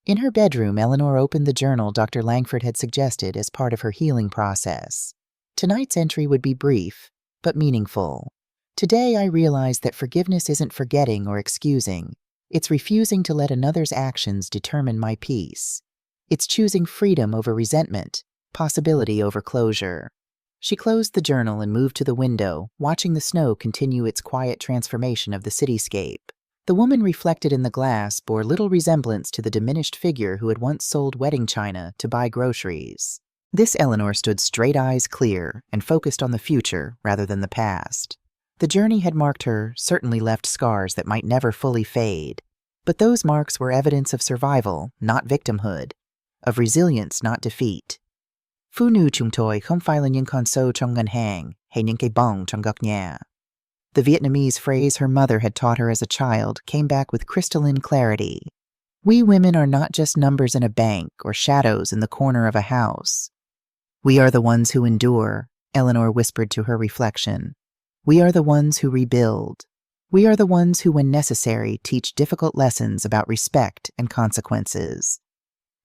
In her bedroom, Eleanor opened the journal Dr. Langford had suggested as part of her healing process. Tonight's entry would be brief, but meaningful. Today I realized that forgiveness isn't forgetting or excusing. It's refusing to let another's actions determine my peace. It's choosing freedom over resentment, possibility over closure. She closed the journal and moved to the window, watching the snow continue its quiet transformation of the cityscape. The woman reflected in the glass bore little resemblance to the diminished figure who had once sold wedding china to buy groceries. This Eleanor stood straight eyes clear and focused on the future rather than the past. The journey had marked her, certainly left scars that might never fully fade. But those marks were evidence of survival, not victimhood, of resilience, not defeat. Phu nu chung toi không phải là những con số trong ngân hàng, hay những cái bong trong góc nhà. The Vietnamese phrase her mother had taught her as a child came back with crystalline clarity. We women are not just numbers in a bank or shadows in the corner of a house. We are the ones who endure, Eleanor whispered to her reflection. We are the ones who rebuild. We are the ones who, when necessary, teach difficult lessons about respect and consequences.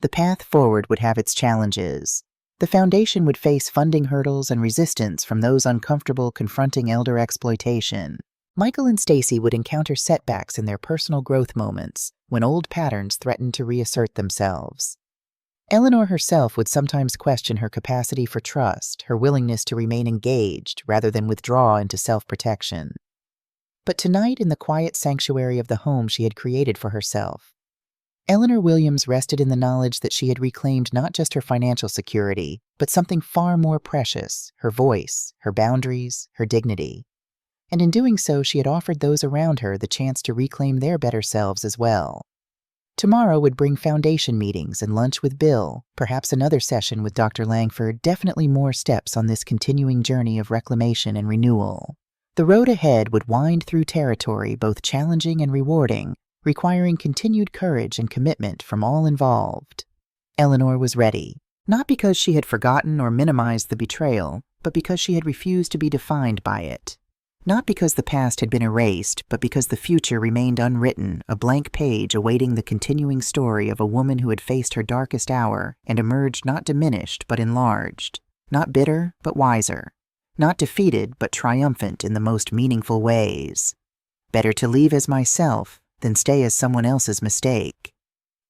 The path forward would have its challenges. The foundation would face funding hurdles and resistance from those uncomfortable confronting elder exploitation. Michael and Stacy would encounter setbacks in their personal growth moments when old patterns threatened to reassert themselves. Eleanor herself would sometimes question her capacity for trust, her willingness to remain engaged rather than withdraw into self-protection. But tonight, in the quiet sanctuary of the home she had created for herself, Eleanor Williams rested in the knowledge that she had reclaimed not just her financial security, but something far more precious, her voice, her boundaries, her dignity. And in doing so, she had offered those around her the chance to reclaim their better selves as well. Tomorrow would bring foundation meetings and lunch with Bill, perhaps another session with Dr. Langford, definitely more steps on this continuing journey of reclamation and renewal. The road ahead would wind through territory both challenging and rewarding, requiring continued courage and commitment from all involved. Eleanor was ready, not because she had forgotten or minimized the betrayal, but because she had refused to be defined by it. Not because the past had been erased, but because the future remained unwritten, a blank page awaiting the continuing story of a woman who had faced her darkest hour and emerged not diminished but enlarged, not bitter but wiser, not defeated but triumphant in the most meaningful ways. Better to leave as myself than stay as someone else's mistake.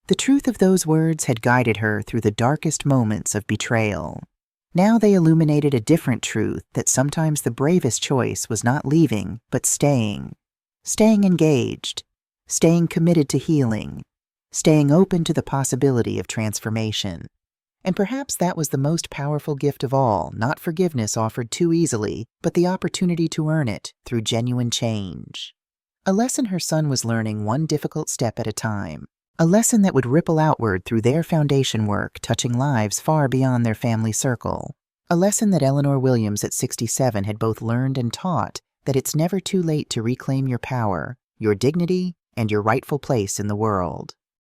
The truth of those words had guided her through the darkest moments of betrayal. Now they illuminated a different truth, that sometimes the bravest choice was not leaving, but staying. Staying engaged, staying committed to healing, staying open to the possibility of transformation. And perhaps that was the most powerful gift of all, not forgiveness offered too easily, but the opportunity to earn it through genuine change. A lesson her son was learning one difficult step at a time. A lesson that would ripple outward through their foundation work, touching lives far beyond their family circle. A lesson that Eleanor Williams at 67 had both learned and taught, that it's never too late to reclaim your power, your dignity, and your rightful place in the world.